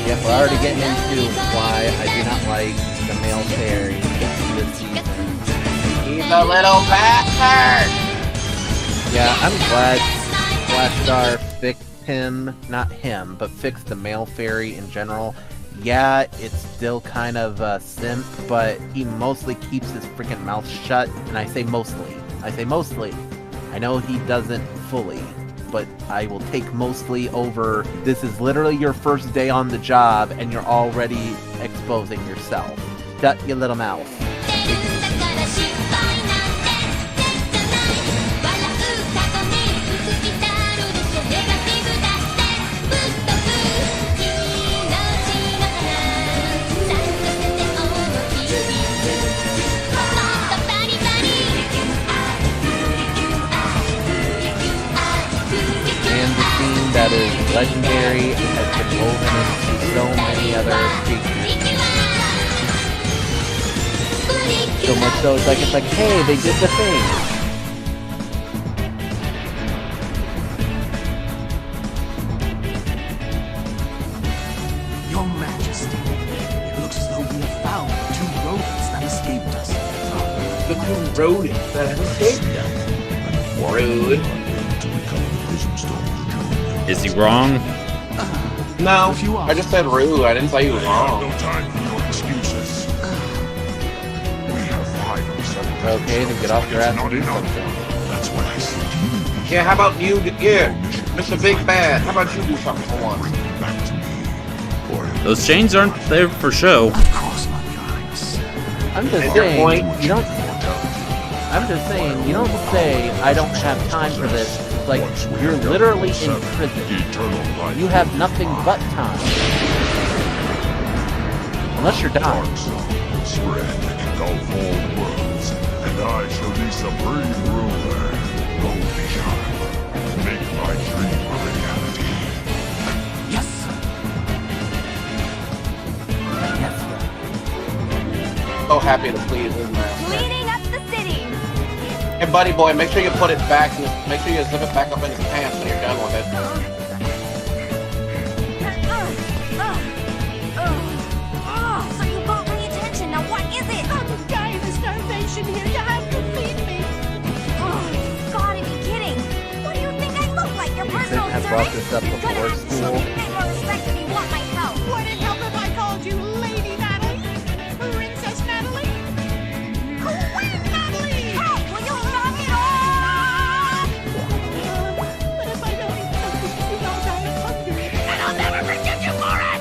Yeah, we're already getting into why I do not like the male fairy this season. He's a little bastard. Yeah, I'm glad Flash Star fixed him, not him, but fixed the male fairy in general. Yeah, it's still kind of a simp, but he mostly keeps his freaking mouth shut, and I say mostly. I say mostly. I know he doesn't fully, but I will take mostly over this is literally your first day on the job and you're already exposing yourself. Shut your little mouth. That is legendary and has been woven into so many other creatures. So much so it's like, hey, they did the thing. Your Majesty, it looks as though we have found the two rodents that escaped us. The two rodents that have escaped us. Rude. Is he wrong? No, I just said rude. I didn't say he was wrong. No time for your excuses. We have 5 of 7. Okay, then get off your ass and do something. That's what I said to you. Yeah, how about you? Yeah, Mr. Big Bad. How about you do something for once? Back to me. Those chains aren't there for show. Of course not, Your Highness. I'm just saying, you don't. I'm just saying, you don't say I don't have time for this. Like, you're literally in prison. You have nothing but time. Unless you're dying. Spread engulf all worlds, and I shall be supreme ruler. Go beyond. Make my dream a reality. Yes, sir. Yes, sir. So happy to please his master. Cleaning up the city. Hey, buddy boy, make sure you put it back. Make sure you zip it back up in his pants when you're done with it. So you won't pay attention. Now what is it? I'm dying of starvation here. You have to feed me. You've gotta be kidding. What do you think I look like? Your personal I've servant? brought this up You're gonna before have to show school. me a bit more respect if you want my help. Would it help if I called you Lady Natalie? Princess Natalie? Queen Natalie? Hey, will you knock it off? But if I don't eat something, you know die of hunger. And I'll never forgive you for it!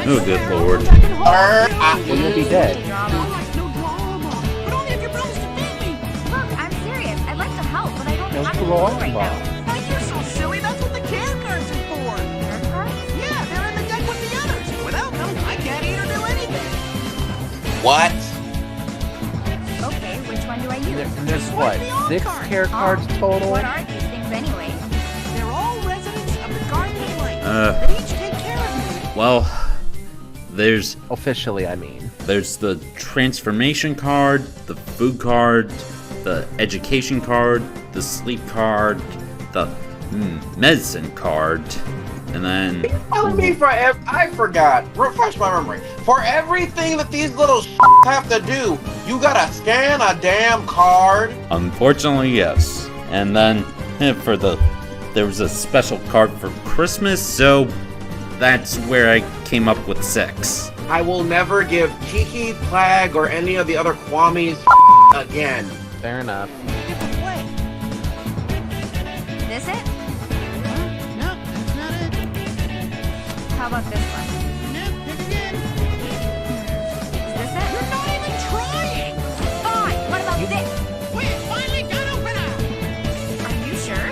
Oh, good lord. Well, you'll be dead. No drama. But only if you promise to feed me. Look, I'm serious. I'd like to help, but I don't No have any food right drama. now. Oh, you're so silly. That's what the care cards are for. Care cards? Yeah, they're in the deck with the others. Without them, I can't eat or do anything. What? Okay, which one do I use? And there's what, 6 care cards total? What are these things anyway? They're all residents of the Garden of Light. Uh. They each take care of me. Well, there's Officially, I mean. the transformation card, the food card, the education card, the sleep card, the medicine card, and then Telling me I forgot. Refresh my memory. For everything that these little have to do, you gotta scan a damn card. unfortunately, yes. And then there was a special card for Christmas, so that's where I came up with 6. I will never give Kiki, Plag, or any of the other Kwamis again. Fair enough. Different way. This it? No, that's not it. How about this one? No, pick again. Is this it? You're not even trying. Fine. What about this? We finally got a winner. Are you sure?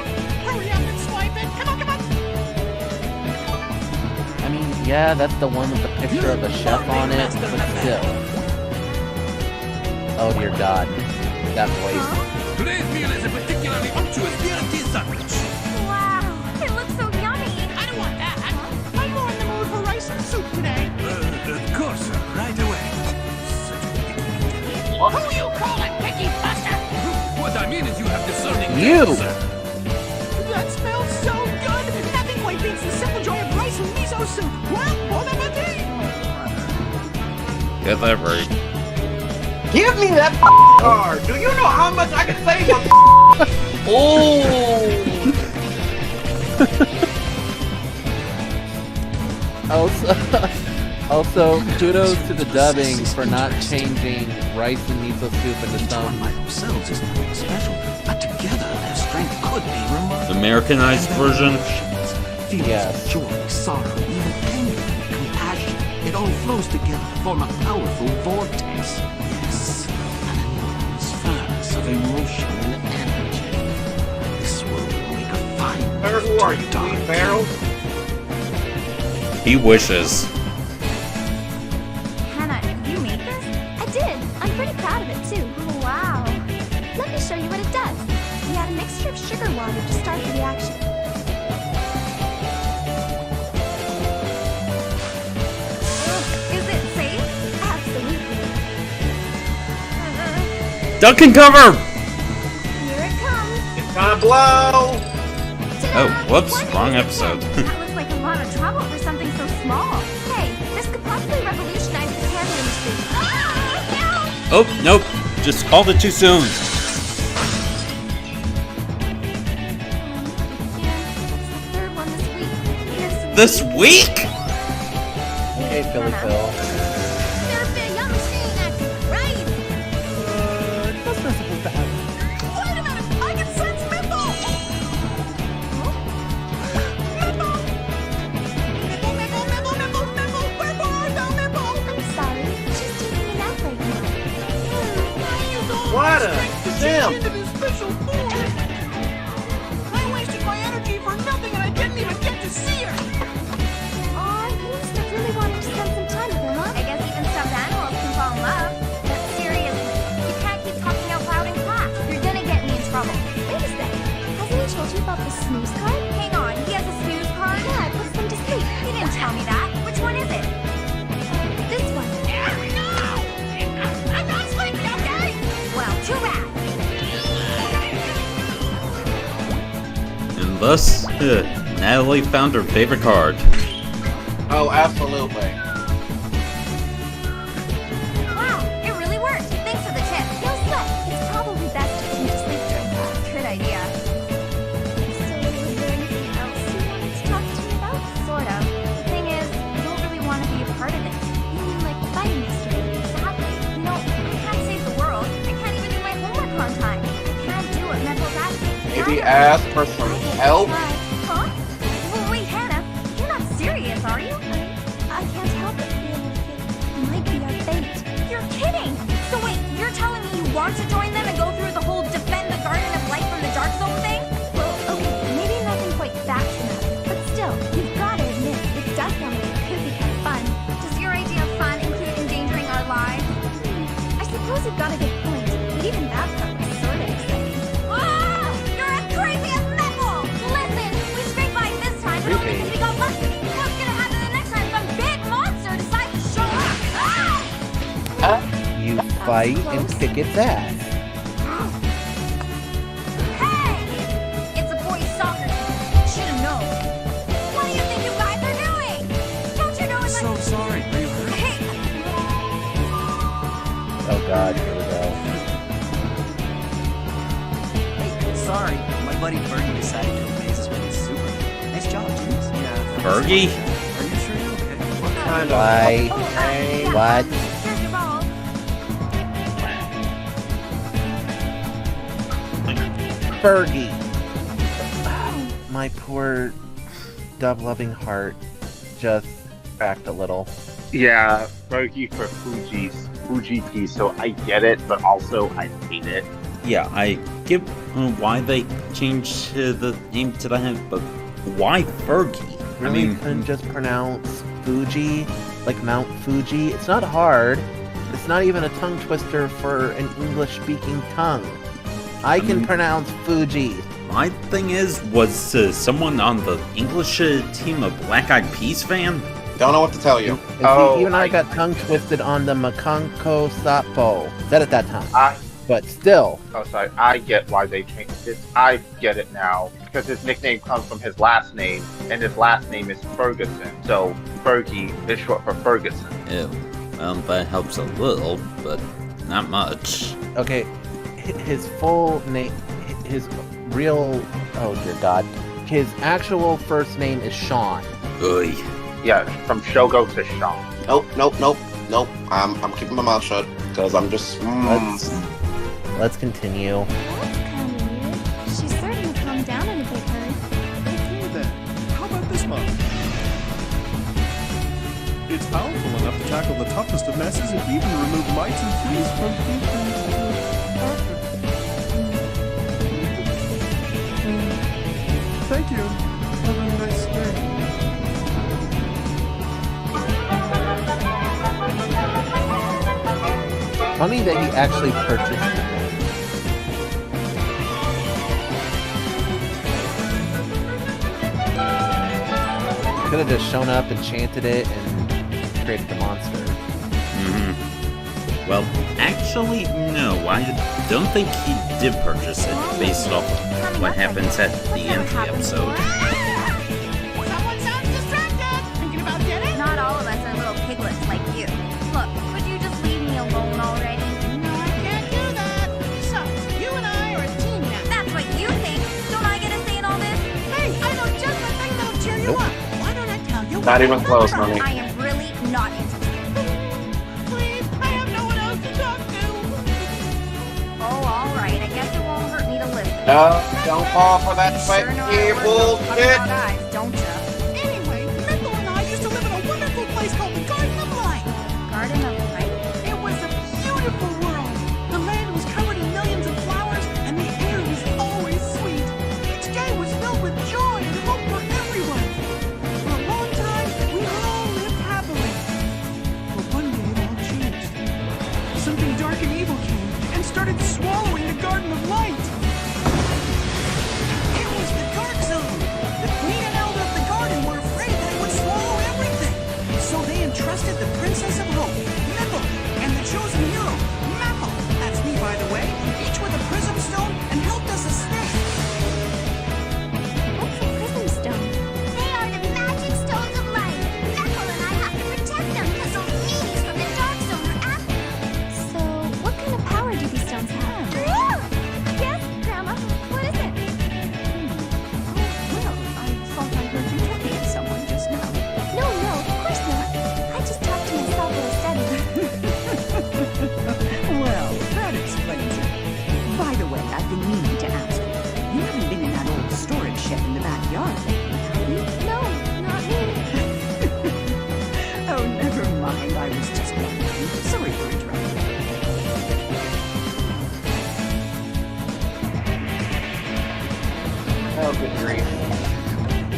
Hurry up and swipe it. Come on, come on. I mean, yeah, that's the one with the picture of a chef on it, but still. Oh dear God. That voice. Today's meal is a particularly unctuous BLT sandwich. Wow, it looks so yummy. I don't want that. I'm more in the mood for rice and soup today. Of course, sir. Right away. Who you calling, picky buster? What I mean is you have discerning You! taste, sir. That smells so good. Nothing quite beats the simple joy of rice and miso soup. Well, bon appetit. Get that right. Give me that card. Do you know how much I can save on? Oh. Also, kudos to the dubbing for not changing rice and miso soup into Each one some by themselves is nothing special. Americanized version? Feelings Yes. of joy, sorrow, even anger, compassion. It all flows together to form a powerful vortex. Yes, an enormous furnace of emotion and energy. This world will make a fine Where who are you, dark Queen Barrel? He wishes. Hannah, you made this? I did. I'm pretty proud of it, too. Oh, wow. Let me show you what it does. We add a mixture of sugar water to start the reaction. Is it safe? Absolutely. Duck and cover! Here it comes. It's gonna blow! Oh, whoops, wrong episode. That looks like a lot of trouble for something so small. Hey, this could possibly revolutionize the candy industry. Ah, Oh, nope, just called it too soon. no! Third one this week. This week? Hey, Philly Phil. There's the young machine acting, right? That's not supposed to happen. Wait a minute! I can sense Mipple! I'm sorry. She's taking a nap right now. What a simp! I wasted my energy for nothing and I didn't even get to see her! Aw, you must have really wanted to spend some time with her, huh? I guess even stuffed animals can fall in love. But seriously, you can't keep talking out loud in class. You're gonna get me in trouble. Wait a second. Hasn't he told you about the snooze card? Hang on, he has a snooze card? Yeah, it puts them to sleep. He didn't tell me that. Which one is it? This one. I'm not sleepy, okay? Well, too bad. And thus, Natalie found her favorite card. Oh, absolutely. Wow, it really worked. Thanks for the tip. No sweat. It's probably best to put him to sleep during class. Good idea. So, is there anything else you wanted to talk to me about? Sort of. The thing is, I don't really want to be a part of it. You mean like the fighting yesterday? Exactly. You know, I can't save the world. I can't even do my homework on time. I can't do what Mental's asking. Maybe ask for some help? Huh? Well, wait, Hannah. You're not serious, are you? I can't help but feel like it might be our fate. You're kidding! So wait, you're telling me you want to join them and go through the whole defend the Garden of Light from the Dark Zone thing? Well, okay, maybe nothing quite that dramatic, but still, you've got to admit, it does sound like it could be kind of fun. Does your idea of fun include endangering our lives? I suppose you've got a good point, but even that part was sort of exciting. Ah! You're as crazy as Metal! Listen, we scraped by this time, but only because we got lucky. What's gonna happen the next time some big monster decides to show up? Ah! You fight and kick its ass. Hey! It's a boys' soccer team. Should've known. What do you think you guys are doing? Don't you know it's So sorry, are you hurt? Hey! Oh god, here we go. Hey, sorry. My buddy Fergie decided to amaze us with his super. Nice job, James. Yeah. Fergie? Are you sure you're okay? What kind of... Why? Yeah. What? Here's your ball. Fergie. My poor dove-loving heart just cracked a little. Yeah, Fergie for Fuji piece, so I get it, but also I hate it. Yeah, I get why they changed the name to that, but why Fergie? Really couldn't just pronounce Fuji, like Mount Fuji. It's not hard. It's not even a tongue twister for an English-speaking tongue. I can pronounce Fuji. My thing is, was someone on the English team a Black Eyed Peas fan? Don't know what to tell you. And see, even I got tongue twisted on the Makanko Sapo. Said it that time. But still. Oh, sorry. I get why they changed it. I get it now. Because his nickname comes from his last name, and his last name is Ferguson. So, Fergie is short for Ferguson. Ew. Well, that helps a little, but not much. Okay, his full name, his real, oh dear God, his actual first name is Sean. Oy. Yeah, from Shogo to Sean. Nope. I'm keeping my mouth shut because I'm just. Let's continue. That's kind of weird. She's certainly calmed down in a big hurry. tackle the toughest of messes and even remove mites and fleas from people. Thank you. Have a nice day. Funny that he actually purchased it. Could have just shown up, enchanted it, and created the monster. Well, actually, no. I don't think he did purchase it based off of what happens at the end of the episode. Someone sounds distracted. Thinking about dinner? Not all of us are little piglets like you. Look, would you just leave me alone already? No, I can't do that. Besides, you and I are a team now. That's what you think. Don't I get a say in all this? Hey, I know just the thing that'll cheer you up. Why don't I tell you? Not even close, honey. I am really not interested. Please, I have no one else to talk to. Oh, all right. I guess it won't hurt me to listen. No, don't fall for that Sure know how fake it works with bullshit. about eyes, don't ya? Anyway, Myrtle and I used to live in a wonderful place called the Garden of Light. Garden of Light? It was a beautiful world. The land was covered in millions of flowers, and the air was always sweet. Each day was filled with joy and hope for everyone. For a long time, we all lived happily. But one day it all changed. Something dark and evil came and started swallowing the Garden of Light. It was the Dark Zone. The Queen and Elder of the Garden were afraid that it would swallow everything. So they entrusted the Princess of Hope, Myrtle, and the chosen hero, Maple, that's me by the way, each with a prism stone and helped us escape. What's a prism stone? They are the magic stones of light. Myrtle and I have to protect them because those meanies from the Dark Zone are after them. So, what kind of power do these stones have? Yes, Grandma. What is it? Well, I thought I heard you talking to someone just now. No, of course not. I just talked to myself while studying. Well, that explains it. By the way, I've been meaning to ask you. You haven't been in that old storage shed in the backyard lately, have you? No, not me. Oh, never mind. I was just wondering. Sorry for interrupting. Oh, good grief.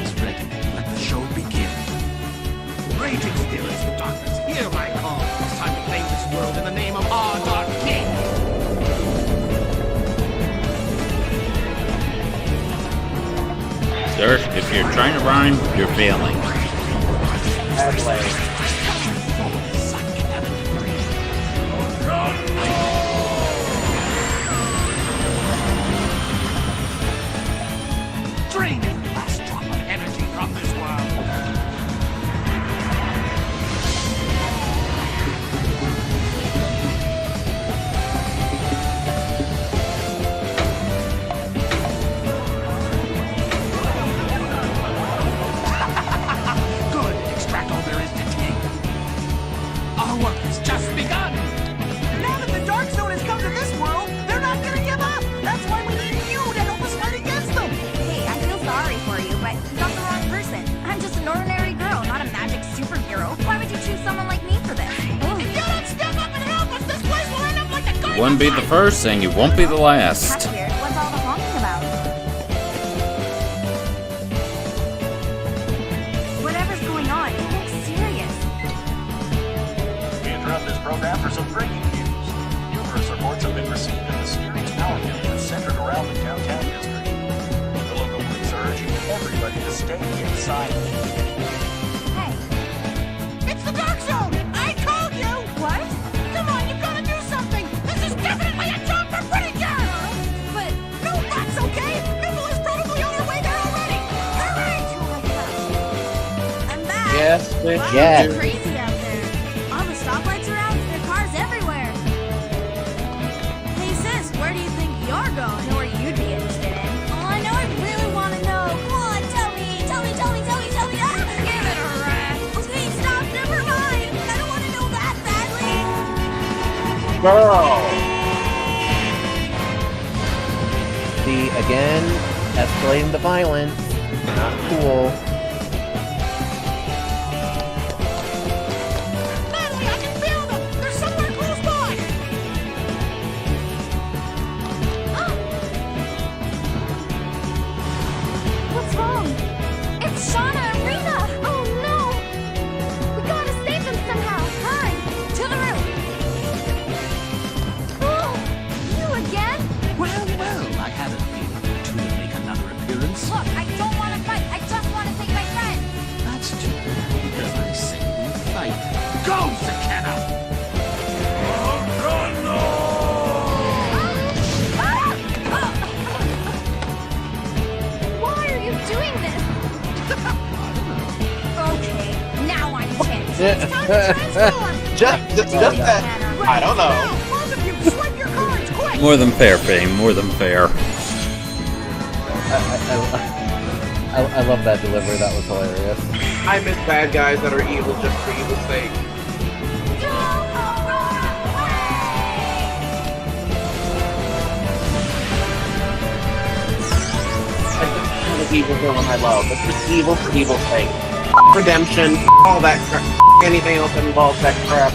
It's ready. Let the show begin. Raging spirits of darkness, hear my call. It's time to claim this world in the name of our Dark King. Sir, if you're trying to rhyme, you're failing. Adelaide. Drain every last drop of energy from this world. Good. Extract all there is to take. Our work has just begun. Now that the Dark Zone has come to this world, they're not going to give up. That's why we need you to help us fight against them. Hey, I feel sorry for you, but you got the wrong person. I'm just an ordinary girl, not a magic superhero. Why would you choose someone like me for this? If you don't step up and help us, this place will end up like the Garden You won't be the first, and you won't be the last. That's weird. What's all the honking about? Whatever's going on, it looks serious. We interrupt this program for some breaking news. Numerous reports have been received of mysterious power failures centered around the downtown district. The local police are urging everybody to stay inside. Hey. It's the Dark Zone! I told you! What? Come on, you've got to do something! This is definitely a job for precure! But No, that's okay! Myrtle is probably on her way there already! Hurry! I'm back. Yes, bitch. Wow, Yes. it's crazy out there. All the stoplights are out. There are cars everywhere. Hey sis, where do you think you're going? I know where you'd be interested in. Oh, I know. I really want to know. Come on, tell me. Ah, give it a rest. Okay, stop. Never mind. I don't want to know that badly. Girl. See, again, escalating the violence. Not cool. Natalie, just that. I don't know. Both of you, swipe your cards, quick! More than fair, Fame. More than fair. I love that delivery. That was hilarious. I miss bad guys that are evil just for evil's sake. I just have an evil villain I love. It's just evil for evil's sake. Redemption, all that crap. Anything else that involves that crap.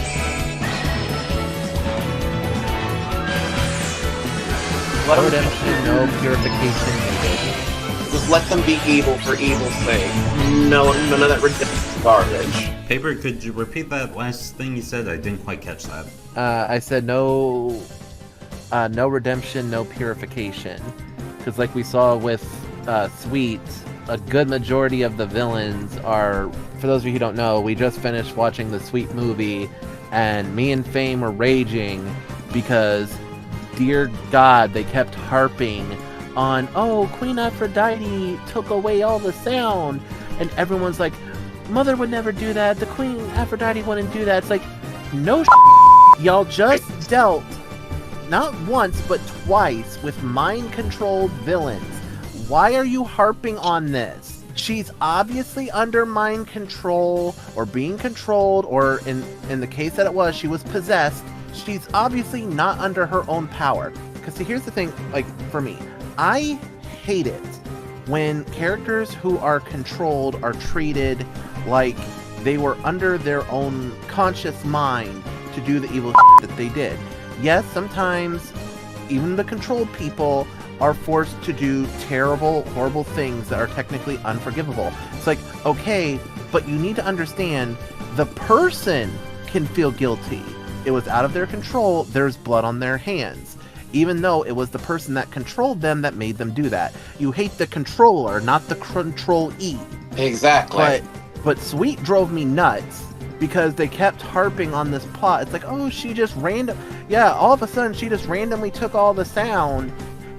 No redemption, no purification needed. Just let them be evil for evil's sake. No, none of that redemption garbage. Paper, could you repeat that last thing you said? I didn't quite catch that. I said no redemption, no purification. Because like we saw with Sweet, a good majority of the villains are, for those of you who don't know, we just finished watching the Sweet movie, and me and Fame were raging because, dear God, they kept harping on, oh, Queen Aphrodite took away all the sound, and everyone's like, Mother would never do that, the Queen Aphrodite wouldn't do that. It's like, no y'all just dealt, not once, but twice, with mind-controlled villains. Why are you harping on this? She's obviously under mind control, or being controlled, or in the case that it was, she was possessed. She's obviously not under her own power. Because see, here's the thing, like, for me, I hate it when characters who are controlled are treated like they were under their own conscious mind to do the evil that they did. Yes, sometimes even the controlled people are forced to do terrible, horrible things that are technically unforgivable. It's like, okay, but you need to understand the person can feel guilty. It was out of their control, there's blood on their hands. Even though it was the person that controlled them that made them do that. You hate the controller, not the control-e. Exactly. But Sweet drove me nuts because they kept harping on this plot. It's like, oh, she just yeah, all of a sudden she just randomly took all the sound,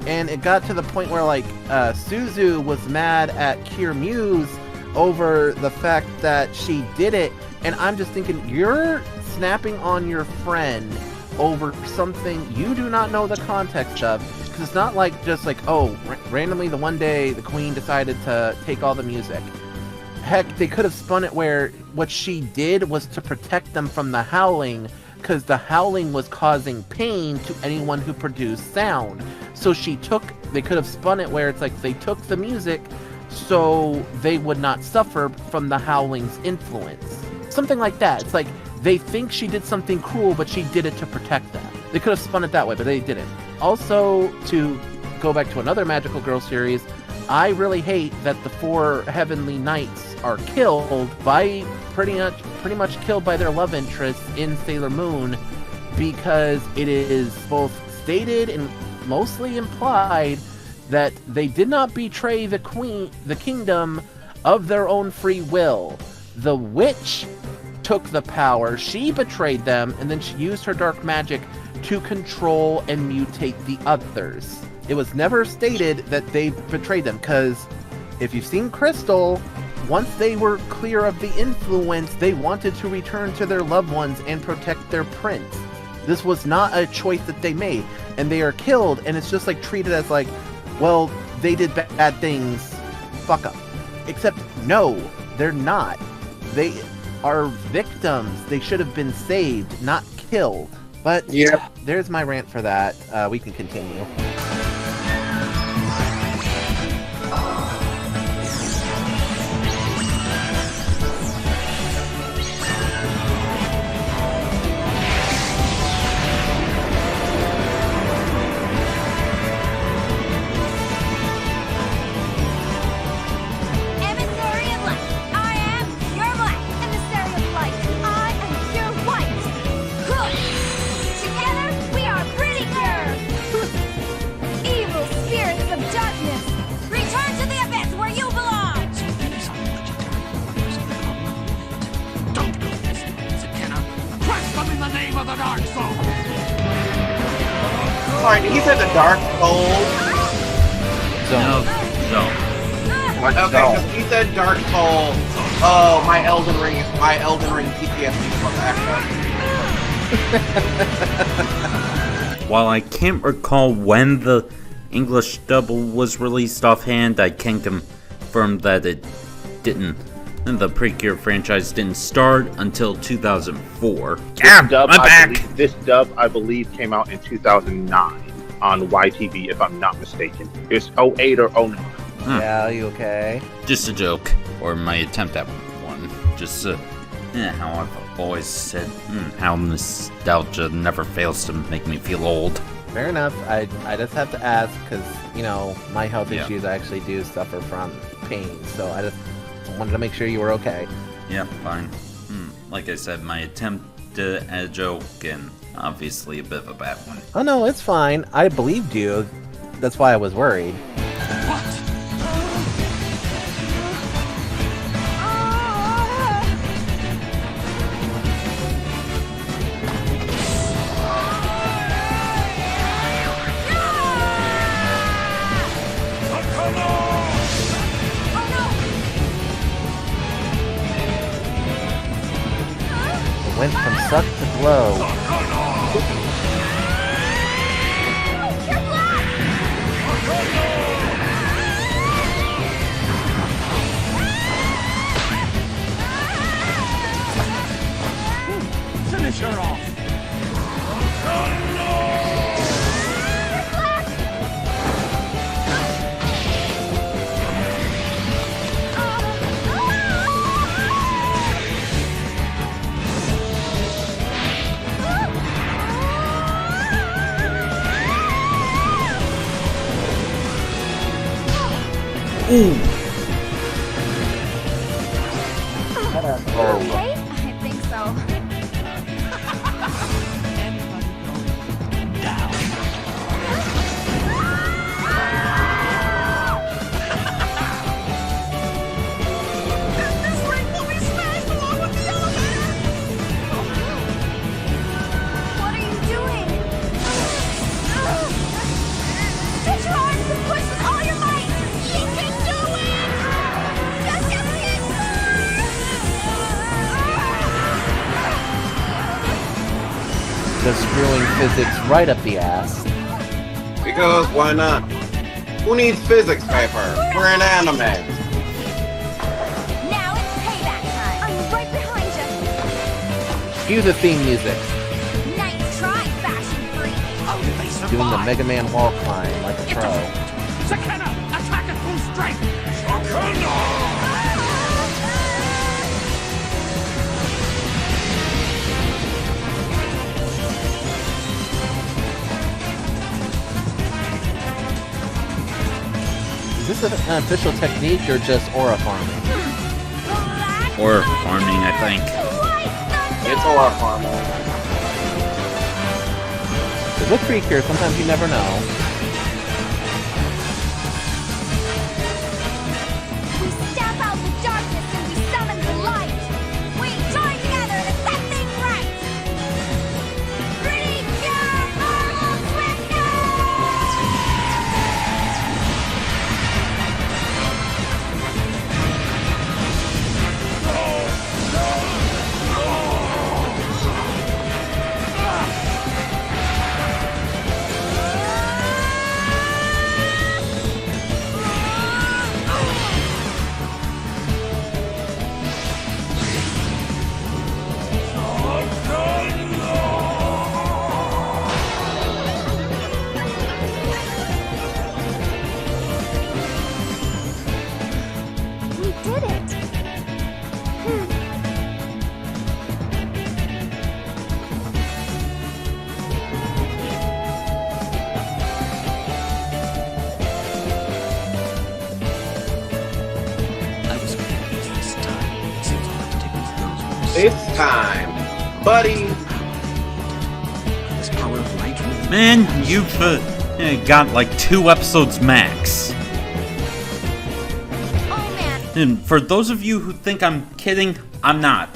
and it got to the point where, like, Suzu was mad at Kier Muse over the fact that she did it, and I'm just thinking, you're snapping on your friend over something you do not know the context of, because it's not like just like, oh, randomly the one day the Queen decided to take all the music. Heck, they could have spun it where what she did was to protect them from the howling, because the howling was causing pain to anyone who produced sound. So they could have spun it where it's like they took the music so they would not suffer from the howling's influence. Something like that. It's like they think she did something cruel, but she did it to protect them. They could have spun it that way, but they didn't. Also, to go back to another Magical Girl series, I really hate that the 4 Heavenly Knights are killed by pretty much killed by their love interests in Sailor Moon, because it is both stated and mostly implied that they did not betray the kingdom of their own free will. The witch took the power, she betrayed them, and then she used her dark magic to control and mutate the others. It was never stated that they betrayed them, because if you've seen Crystal, once they were clear of the influence, they wanted to return to their loved ones and protect their prince. This was not a choice that they made, and they are killed, and it's just like treated as like, well, they did bad things, fuck up. Except, no, they're not. They are victims. They should have been saved, not killed. But yep. There's my rant for that. We can continue. Alright, he said the Dark Soul. Zone. Okay, because he said Dark Soul. Oh, my Elden Ring PTSD from that. While I can't recall when the English dub was released offhand, I can confirm that it didn't. And the Precure franchise didn't start until 2004. This dub, I believe, came out in 2009 on YTV, if I'm not mistaken. It's 08 or 09. Yeah, are you okay? Just a joke, or my attempt at one. Just how I've always said, how nostalgia never fails to make me feel old. Fair enough. I just have to ask, because, you know, my health Yeah. issues, I actually do suffer from pain, so I just wanted to make sure you were okay. Yeah, fine. Like I said, my attempt at a joke, and obviously a bit of a bad one. Oh no, it's fine. I believed you. That's why I was worried. Went from suck to blow. Finish her off. Okay? I think so. What are you doing? Stretch your arms and push with all your might! You can do it! Just a bit more! Just screwing physics right up the ass. Because why not? Who needs physics paper? We're an anime. Now it's payback time! I'm right behind you! Cue the theme music. Nice try, fashion freak! How did they survive? Doing the Mega Man wall climb like a It's pro. Sakena, attack at full strength. Is this an official technique or just aura farming? Or farming, I think. It's a lot of fun. With Precure, sometimes you never know. We stamp out the darkness and we summon the light! We join together to set things right! Precure Marvel Swiftness! We did it! I was going to use this time. Seems I'll have to take these guns with It's time, buddy. this power of light really. Man, you've got like 2 episodes max. Oh man, And for those of you who think I'm kidding, I'm not.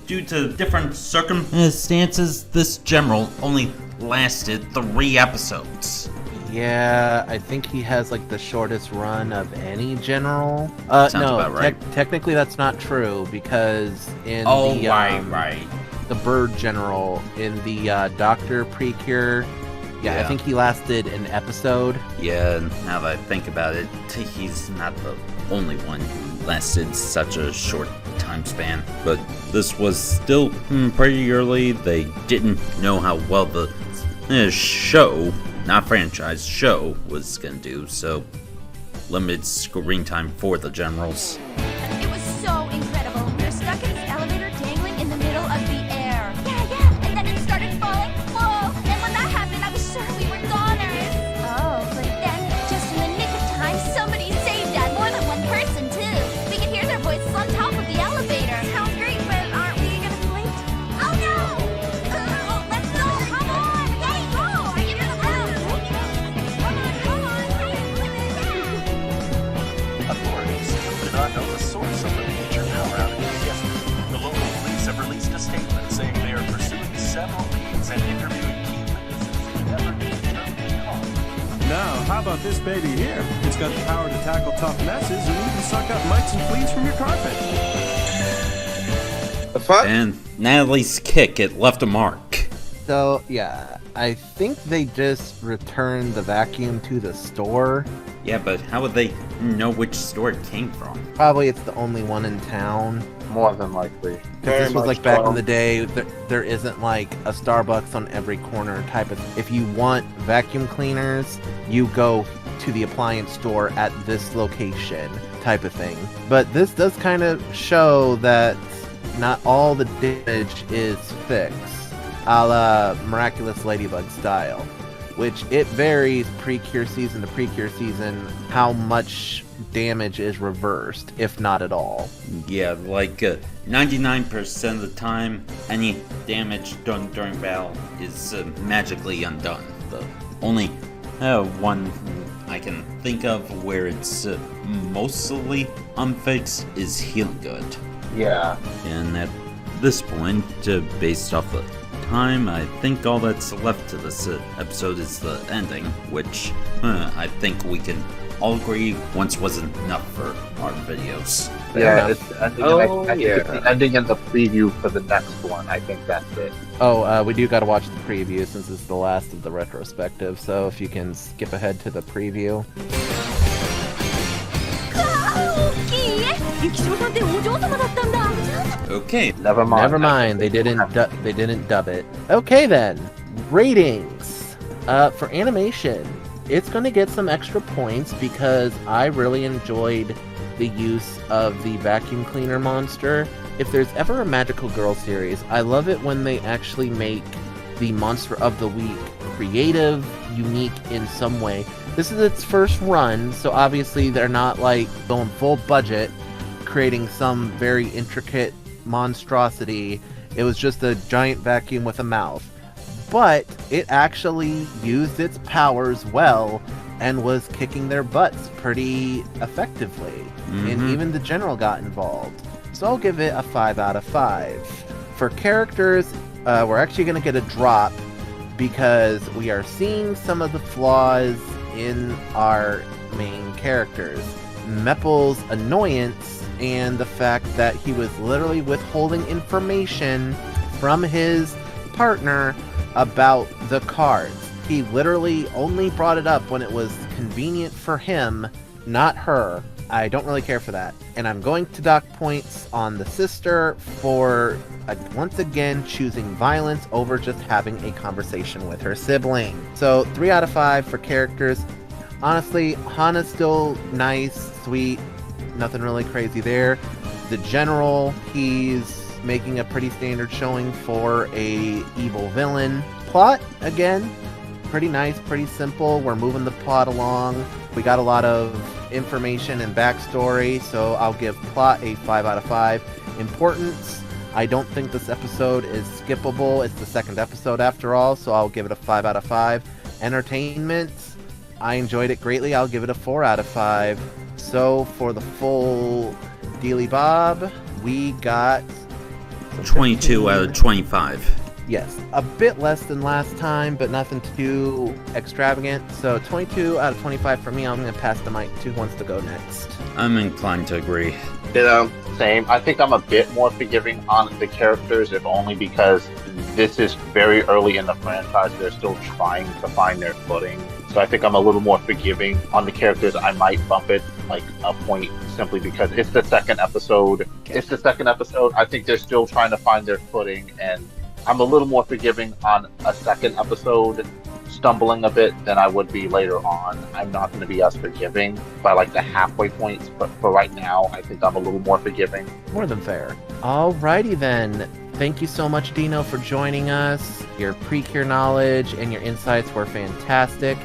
Due to different circumstances, this general only lasted 3 episodes. Yeah, I think he has like the shortest run of any general. Sounds No, about right. technically that's not true because in right. the bird general in the Doctor Precure, yeah, I think he lasted an episode. Yeah, now that I think about it, he's not the only one who lasted such a short time span. But this was still pretty early. They didn't know how well the show, not franchise, show was gonna do, so limited screen time for the generals. It was so incredible. We were stuck in this elevator dangling in the middle of the air. Yeah, and then it started falling. Whoa! And when that happened, I was sure we were goners. Oh, but then, just in the nick of time, somebody saved us. More than one person, too. We could hear their voices on top of the elevator. Sounds great, but aren't we gonna be late? Oh no! Let's go! Come on! Let's go! Are you gonna go? Come on! Authorities still do not know the source of the major power outages yesterday. The local police have released a statement saying they are pursuing several leads and interviewing key witnesses in an effort to determine the cause. Now, how about this baby here? It's got the power to tackle tough messes and even suck up mites and fleas from your carpet. The fuck? And Natalie's kick, it left a mark. So, yeah, I think they just returned the vacuum to the store. Yeah, but how would they know which store it came from? Probably it's the only one in town. More than likely. Because this was like back in the day, there isn't like a Starbucks on every corner type of. If you want vacuum cleaners, you go to the appliance store at this location type of thing. But this does kind of show that not all the damage is fixed, a la Miraculous Ladybug style, which it varies precure season to precure season how much damage is reversed, if not at all. Yeah, like 99% of the time, any damage done during battle is magically undone. The only one I can think of where it's mostly unfixed is Healing Good. Yeah. And at this point, based off the time, I think all that's left to this episode is the ending, which I think we can all agree once wasn't enough for our videos. Yeah, it's the ending, and I think it's the ending and the preview for the next one. I think that's it. Oh, we do got to watch the preview since it's the last of the retrospective, so if you can skip ahead to the preview. Okay. Never mind. Never mind. They didn't dub it. Okay then. Ratings. For animation, it's going to get some extra points because I really enjoyed the use of the vacuum cleaner monster. If there's ever a Magical Girl series, I love it when they actually make the monster of the week creative, unique in some way. This is its first run, so obviously they're not like going full budget, creating some very intricate monstrosity. It was just a giant vacuum with a mouth. But it actually used its powers well and was kicking their butts pretty effectively. And even the general got involved. So I'll give it a 5 out of 5. For characters, we're actually going to get a drop because we are seeing some of the flaws in our main characters. Mepple's annoyance and the fact that he was literally withholding information from his partner about the cards. He literally only brought it up when it was convenient for him, not her. I don't really care for that. And I'm going to dock points on the sister for once again choosing violence over just having a conversation with her sibling. So 3 out of 5 for characters. Honestly, Hana's still nice, sweet, nothing really crazy there. The general, he's making a pretty standard showing for a evil villain. Plot, again, pretty nice, pretty simple. We're moving the plot along. We got a lot of information and backstory, so I'll give plot a 5 out of 5. Importance, I don't think this episode is skippable. It's the second episode after all, so I'll give it a 5 out of 5. Entertainment, I enjoyed it greatly. I'll give it a 4 out of 5. So for the full Dealy Bob, we got 22 out of 25. Yes, a bit less than last time, but nothing too extravagant. So 22 out of 25 for me. I'm going to pass the mic to who wants to go next. I'm inclined to agree. Same. I think I'm a bit more forgiving on the characters, if only because this is very early in the franchise. They're still trying to find their footing. So I think I'm a little more forgiving on the characters. I might bump it like a point simply because it's the second episode. I think they're still trying to find their footing, and I'm a little more forgiving on a second episode stumbling a bit than I would be later on. I'm not going to be as forgiving by like the halfway points, but for right now, I think I'm a little more forgiving. More than fair. Alrighty then. Thank you so much, Dino, for joining us. Your precure knowledge and your insights were fantastic.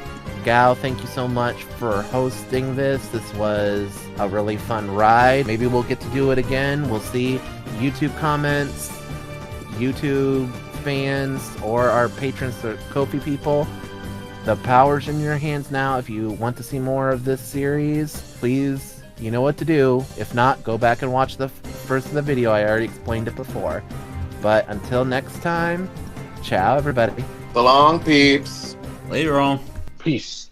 Gal, thank you so much for hosting this. This was a really fun ride. Maybe we'll get to do it again. We'll see. YouTube comments, YouTube fans, or our patrons, the Ko-fi people. The power's in your hands now. If you want to see more of this series, please, you know what to do. If not, go back and watch the first of the video. I already explained it before. But until next time, ciao everybody. So long, peeps. Later on. Peace.